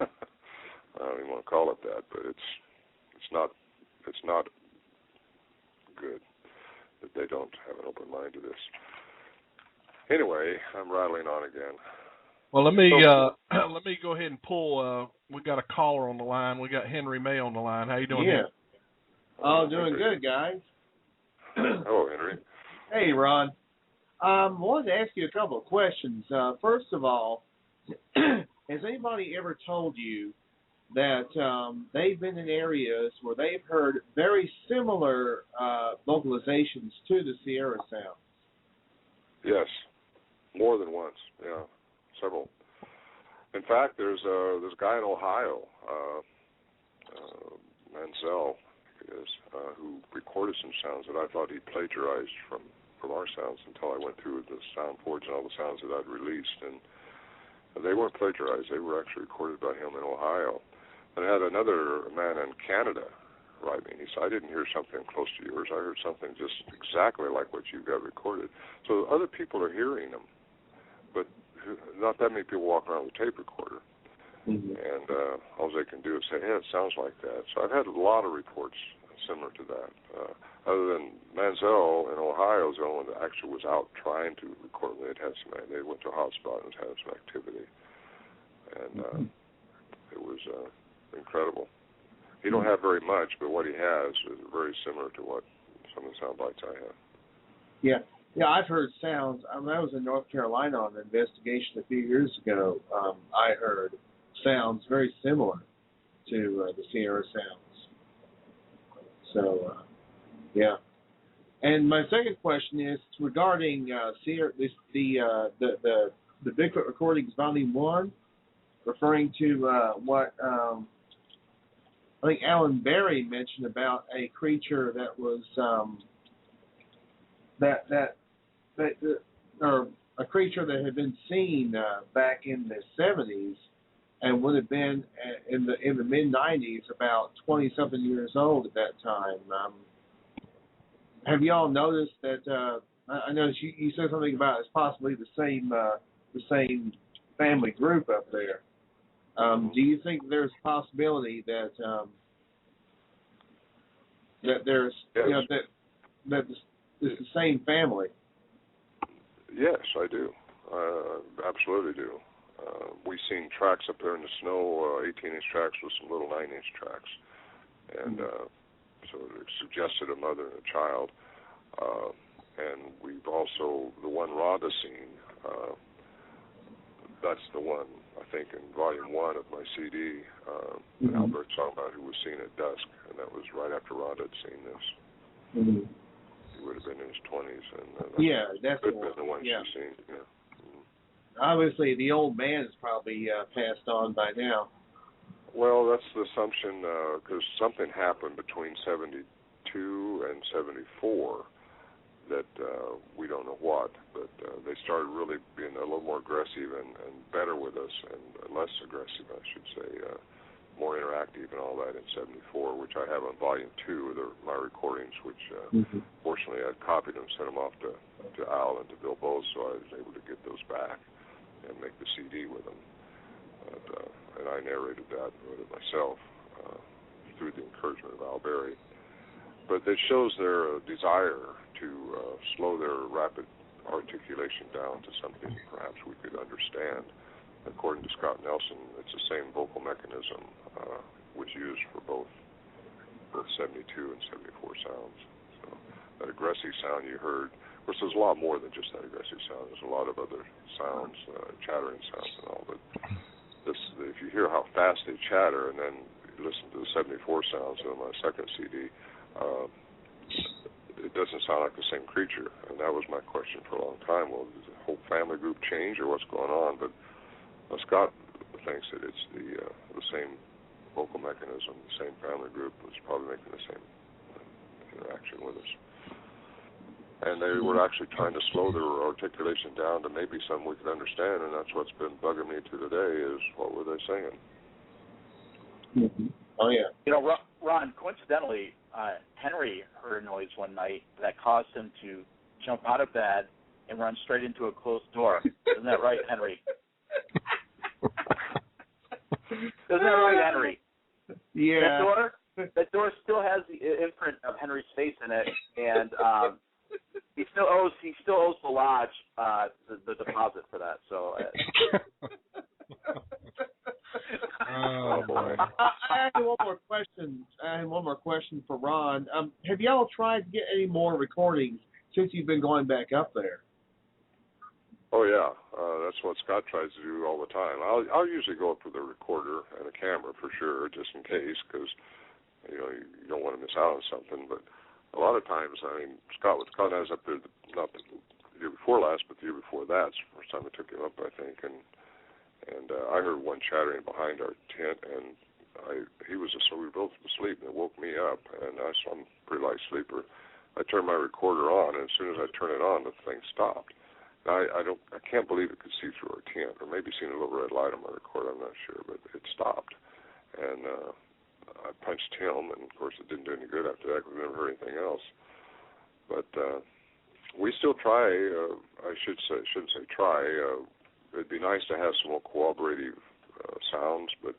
I don't even want to call it that, but it's not good that they don't have an open mind to this. Anyway, I'm rattling on again. Well, let me go ahead and pull. We got a caller on the line. We got Henry May on the line. How you doing? Yeah. Oh, doing good, guys. Hello, Henry. Hey, Ron. Wanted to ask you a couple of questions. First of all, has anybody ever told you that they've been in areas where they've heard very similar vocalizations to the Sierra sounds? Yes, more than once. Yeah, several. In fact, there's a guy in Ohio, Mansell, who recorded some sounds that I thought he plagiarized from from our sounds until I went through the sound forge and all the sounds that I'd released, and they weren't plagiarized. They were actually recorded by him in Ohio. And I had another man in Canada write me, and he said, I didn't hear something close to yours. I heard something just exactly like what you got recorded. So other people are hearing them, but not that many people walk around with a tape recorder. Mm-hmm. And all they can do is say, hey, it sounds like that. So I've had a lot of reports similar to that. Other than Mansell in Ohio is the only one that actually was out trying to record. They went to a hotspot and had some activity. And it was incredible. He don't have very much, but what he has is very similar to what some of the sound bites I have. Yeah, I've heard sounds. I was in North Carolina on an investigation a few years ago. I heard sounds very similar to the Sierra sounds. So, yeah. And my second question is regarding Sierra, the Bigfoot Recordings Volume 1, referring to what I think Alan Berry mentioned about a creature that was or a creature that had been seen back in the 70s and would have been in the mid 90s, about 20-something years old at that time. Have y'all noticed that? I noticed you said something about it's possibly the same family group up there. Do you think there's a possibility that there's that it's the same family? Yes, I do. Absolutely do. We've seen tracks up there in the snow, 18-inch tracks with some little 9-inch tracks, and so it suggested a mother and a child. And we've also the one Rhonda seen. That's the one, I think, in Volume 1 of my CD, Albert's talking about who was seen at dusk, and that was right after Rhonda had seen this. Mm-hmm. He would have been in his 20s, and that's could have been the one she's seen. Yeah. Mm-hmm. Obviously, the old man is probably passed on by now. Well, that's the assumption, because something happened between 72 and 74 that we don't know what, but they started really being a little more aggressive and better with us, and less aggressive, I should say, more interactive and all that in 74, which I have on Volume 2 of my recordings, which fortunately I copied them, sent them off to Al and to Bill Bose, so I was able to get those back and make the CD with them. And I narrated that with it myself through the encouragement of Al Berry. But it shows their desire to slow their rapid articulation down to something perhaps we could understand. According to Scott Nelson, it's the same vocal mechanism which is used for both 72 and 74 sounds. So that aggressive sound you heard, of course there's a lot more than just that aggressive sound. There's a lot of other sounds, chattering sounds and all, but if you hear how fast they chatter and then you listen to the 74 sounds on my second CD, it doesn't sound like the same creature, and that was my question for a long time. Well, does the whole family group change, or what's going on? But Scott thinks that it's the same vocal mechanism, the same family group was probably making the same interaction with us. And they were actually trying to slow their articulation down to maybe something we could understand, and that's what's been bugging me to today is what were they saying? Mm-hmm. Oh, yeah. You know, Ron, coincidentally, Henry heard a noise one night that caused him to jump out of bed and run straight into a closed door. Isn't that right, Henry? Isn't that right, Henry? Yeah. That door still has the imprint of Henry's face in it, and he still owes the lodge the deposit for that. So. Oh boy! I have one more question for Ron. Have y'all tried to get any more recordings since you've been going back up there? Oh yeah, that's what Scott tries to do all the time. I'll usually go up with a recorder and a camera for sure, just in case, because you don't want to miss out on something. But a lot of times, I mean, Scott and I was up there not the year before last, but the year before that. It's the first time I took him up, I think, and I heard one chattering behind our tent, and we were both asleep, and it woke me up, and I'm a pretty light sleeper, I turned my recorder on, and as soon as I turned it on, the thing stopped. Now, I can't believe it could see through our tent, or maybe seen a little red light on my recorder. I'm not sure, but it stopped. And I punched him, and of course it didn't do any good after that because we never heard anything else. But we still try. I shouldn't say try. It'd be nice to have some more cooperative sounds, but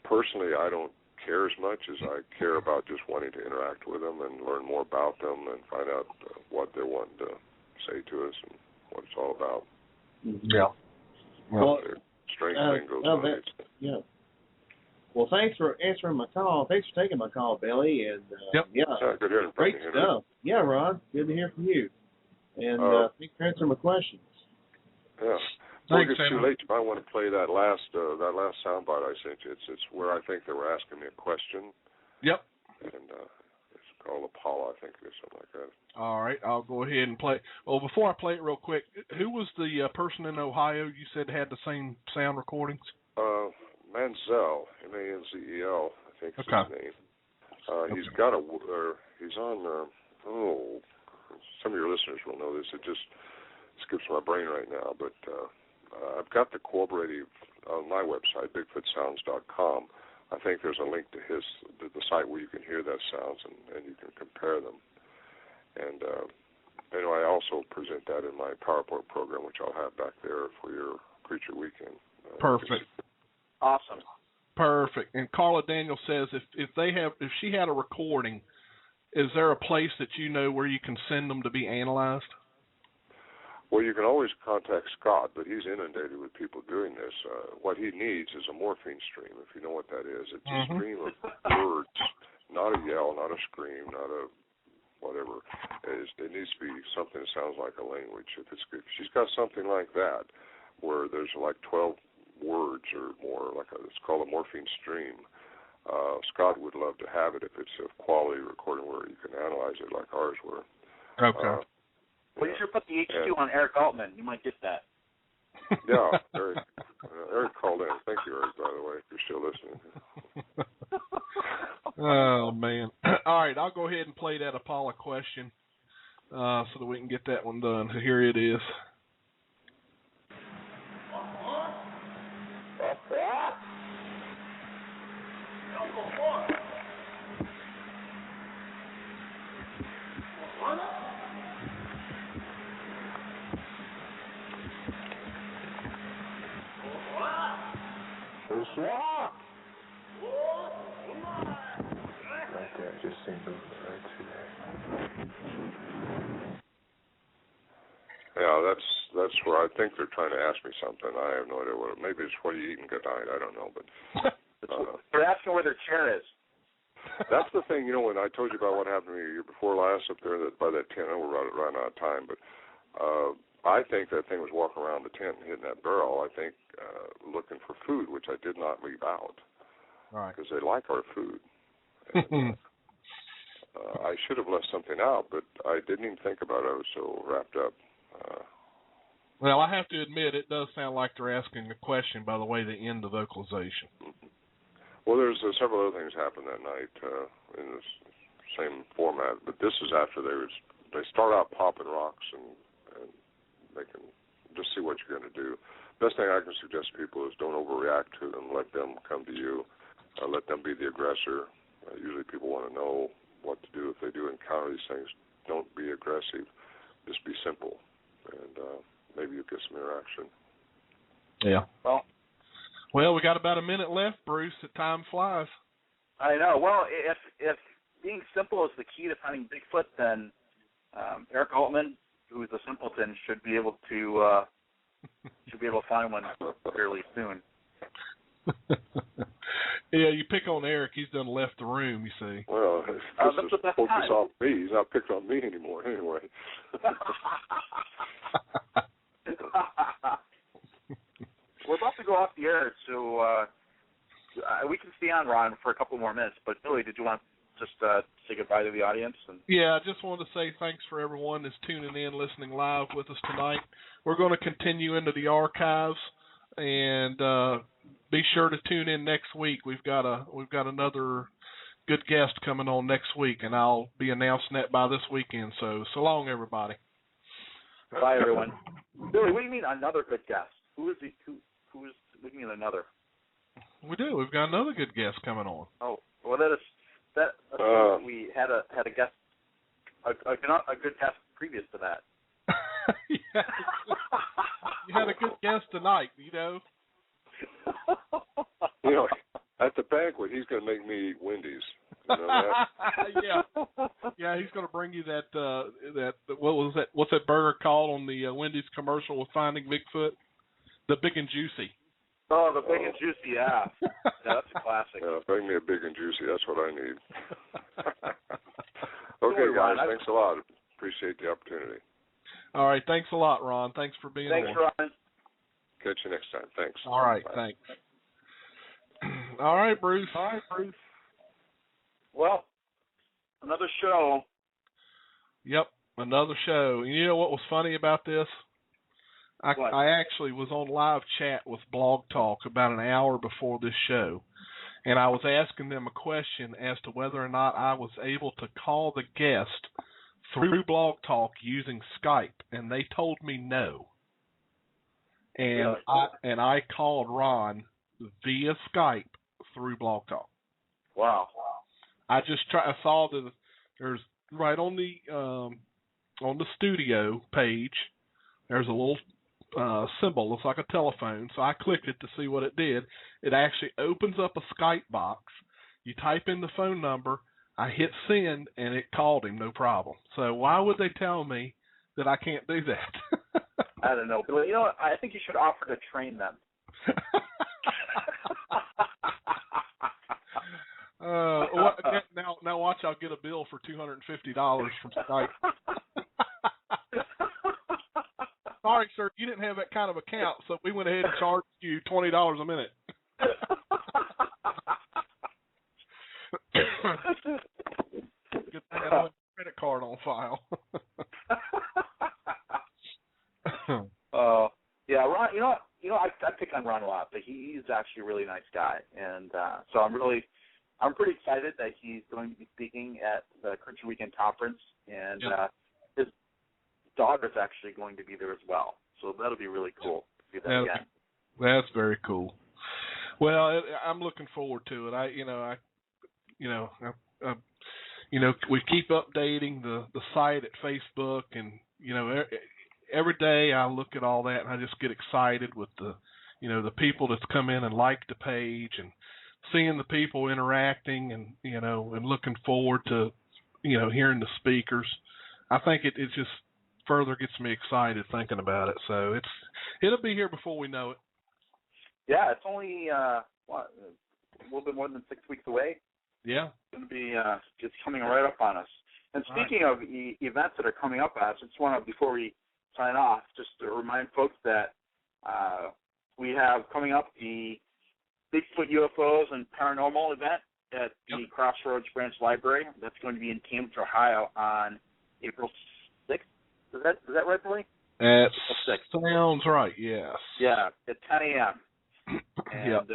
personally, I don't care as much as I care about just wanting to interact with them and learn more about them and find out what they want to say to us and what it's all about. Yeah. Well, strange thing goes on. Yeah. Well, thanks for answering my call. Thanks for taking my call, Billy. And Yeah, good hearing from great you, stuff. Yeah, Ron, good to hear from you. And thanks for answering my questions. Yeah. Before it gets too late, you might want to play that last soundbite I sent you. It's where I think they were asking me a question. Yep. And it's called Apollo, I think it is, something like that. All right, I'll go ahead and play. Well, before I play it real quick, who was the person in Ohio you said had the same sound recordings? Manzel, M-A-N-Z-E-L, I think is his name. He's got he's on, some of your listeners will know this. It just skips my brain right now, but I've got the cooperative on my website, bigfootsounds.com. I think there's a link to the site where you can hear those sounds and you can compare them. And I also present that in my PowerPoint program, which I'll have back there for your Creature Weekend. Perfect. Awesome. Perfect. And Carla Daniel says if she had a recording, is there a place that you know where you can send them to be analyzed? Well, you can always contact Scott, but he's inundated with people doing this. What he needs is a morphine stream, if you know what that is. It's a stream of words, not a yell, not a scream, not a whatever. It needs to be something that sounds like a language. If she's got something like that, where there's like 12 words or more, it's called a morphine stream. Scott would love to have it if it's a quality recording where you can analyze it like ours were. Okay. Well, you should put the H2 on Eric Altman. You might get that. Yeah, Eric called in. Thank you, Eric, by the way, if you're still listening. Oh, man. All right, I'll go ahead and play that Apollo question so that we can get that one done. Here it is. Right there, just seen moving right through there. Yeah, that's where I think they're trying to ask me something. I have no idea what. Maybe it's what you eat and good night. I don't know, but they're asking where their chair is. That's the thing. When I told you about what happened to me the year before last up there, that by that tent, we're running out of time, but I think that thing was walking around the tent and hitting that barrel. I think looking for food, which I did not leave out, because they like our food. And, I should have left something out, but I didn't even think about it. I was so wrapped up. Well, I have to admit, it does sound like they're asking a question by the way they end the vocalization. Well, there's several other things happened that night in the same format, but this is after they start out popping rocks and they can just see what you're going to do. Best thing I can suggest to people is don't overreact to them. Let them come to you. Let them be the aggressor. Usually people want to know what to do if they do encounter these things. Don't be aggressive. Just be simple, and maybe you'll get some interaction. Yeah. Well, we got about a minute left, Bruce. The time flies. I know. Well, if being simple is the key to finding Bigfoot, then Eric Altman, who is a simpleton, should be able to find one fairly soon. Yeah, you pick on Eric. He's done left the room, you see. Well, this is focus off me. He's not picked on me anymore anyway. We're about to go off the air, so we can stay on, Ron, for a couple more minutes. But, Billy, did you want to just say goodbye to the audience? Yeah, I just wanted to say thanks for everyone that's tuning in, listening live with us tonight. We're going to continue into the archives, and be sure to tune in next week. We've got another good guest coming on next week, and I'll be announcing that by this weekend. So long, everybody. Bye, everyone. Billy, what do you mean another good guest? Who is he? Who is? What do you mean another? We do. We've got another good guest coming on. Oh, well, we had a guest, a good guest previous to that. Yeah. You had a good guest tonight, you know. You know, at the banquet, he's going to make me eat Wendy's. You know that? Yeah, he's going to bring you that what was that? What's that burger called on the Wendy's commercial with Finding Bigfoot? The Big and Juicy. Oh, the Big and Juicy, yeah. That's a classic. Yeah, bring me a Big and Juicy. That's what I need. Okay, guys, thanks a lot. Appreciate the opportunity. All right, thanks a lot, Ron. Thanks for being on. Thanks, Ron. Catch you next time. Thanks. All right, Bye. thanks. All right, Bruce. Well, another show. Yep, another show. And you know what was funny about this? I actually was on live chat with Blog Talk about an hour before this show, and I was asking them a question as to whether or not I was able to call the guest through Blog Talk using Skype, and they told me no. And I called Ron via Skype through Blog Talk. Wow. I saw that there's right on the studio page. There's a little symbol. Looks like a telephone. So I clicked it to see what it did. It actually opens up a Skype box. You type in the phone number. I hit send, and it called him, no problem. So why would they tell me that I can't do that? I don't know. But, you know what? I think you should offer to train them. Now watch, I'll get a bill for $250 from Skype. Sorry, sir, you didn't have that kind of account, so we went ahead and charged you $20 a minute. Good thing I don't have a credit card on file. Yeah, Ron. You know, I pick on Ron a lot, but he's actually a really nice guy, and so I'm pretty excited that he's going to be speaking at the Creature Weekend conference, and his daughter's actually going to be there as well. So that'll be really cool to see that again. That's very cool. Well, I'm looking forward to it. We keep updating the site at Facebook, and every day I look at all that, and I just get excited with the people that's come in and like the page, and seeing the people interacting, and and looking forward to hearing the speakers. I think it just further gets me excited thinking about it. So it'll be here before we know it. Yeah, it's only a little bit more than 6 weeks away. Yeah, it's going to be it's coming right up on us. And speaking of events that are coming up on us, I just want to, before we sign off, just to remind folks that we have coming up the Bigfoot, UFOs, and Paranormal event at the Crossroads Branch Library. That's going to be in Cambridge, Ohio on April 6th. Is that right, Billy? That sounds right, yes. Yeah, at 10 a.m. And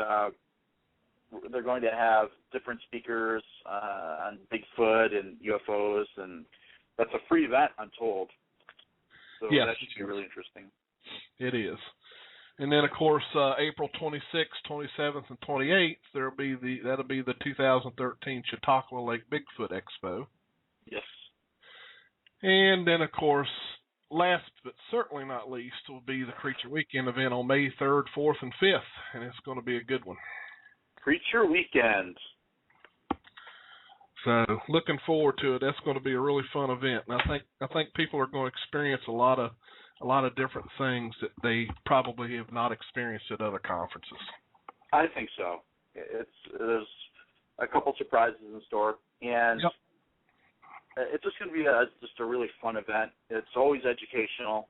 they're going to have different speakers on Bigfoot and UFOs, and that's a free event, I'm told. So that should be really interesting. It is. And then, of course, April 26th, 27th, and 28th, that'll be the 2013 Chautauqua Lake Bigfoot Expo. Yes. And then, of course, last but certainly not least, will be the Creature Weekend event on May 3rd, 4th, and 5th, and it's going to be a good one. Creature Weekend. So, looking forward to it. That's going to be a really fun event, and I think people are going to experience a lot of different things that they probably have not experienced at other conferences. I think so. There's a couple surprises in store, and it's just going to be just a really fun event. It's always educational,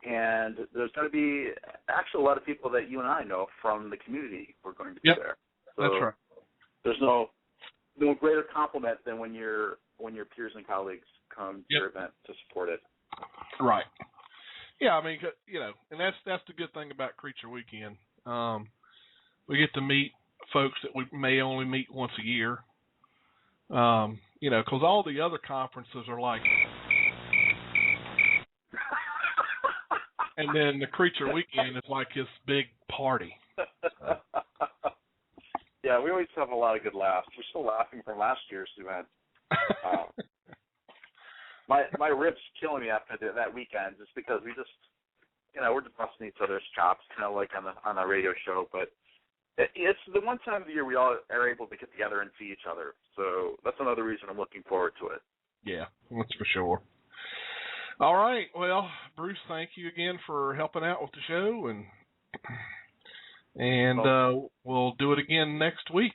and there's going to be actually a lot of people that you and I know from the community who are going to be there. So that's right. There's no greater compliment than when your peers and colleagues come to your event to support it. Right. Yeah, I mean, and that's the good thing about Creature Weekend. We get to meet folks that we may only meet once a year, You know, because all the other conferences are like, and then the Creature Weekend is like his big party. Yeah, we always have a lot of good laughs. We're still laughing from last year's event. My ribs killing me after that weekend, just because we just, you know, we're just busting each other's chops, kind of like on a radio show. But it's the one time of the year we all are able to get together and see each other. So that's another reason I'm looking forward to it. Yeah, that's for sure. All right, well, Bruce, thank you again for helping out with the show, and we'll do it again next week.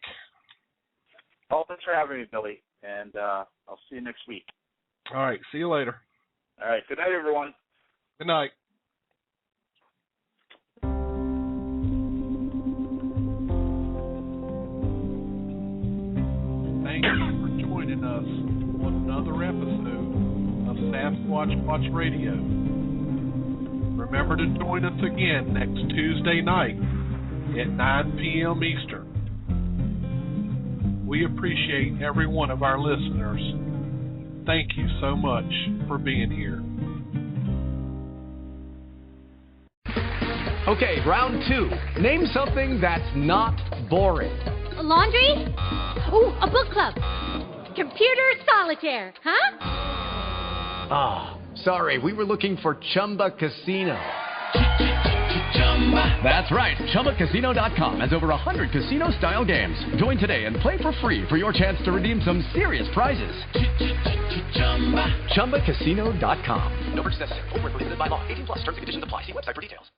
Well, thanks for having me, Billy, and I'll see you next week. All right, see you later. All right, good night, everyone. Good night. Thank you for joining us on another episode of Sasquatch Watch Radio. Remember to join us again next Tuesday night at 9 p.m. Eastern. We appreciate every one of our listeners. Thank you so much for being here. Okay, round two. Name something that's not boring. A laundry? Ooh, a book club. Computer solitaire, huh? Ah, sorry, we were looking for Chumba Casino. That's right, ChumbaCasino.com has over 100 casino-style games. Join today and play for free for your chance to redeem some serious prizes. ChumbaCasino.com. No purchase necessary. Void where prohibited by law. 18+ terms and conditions apply. See website for details.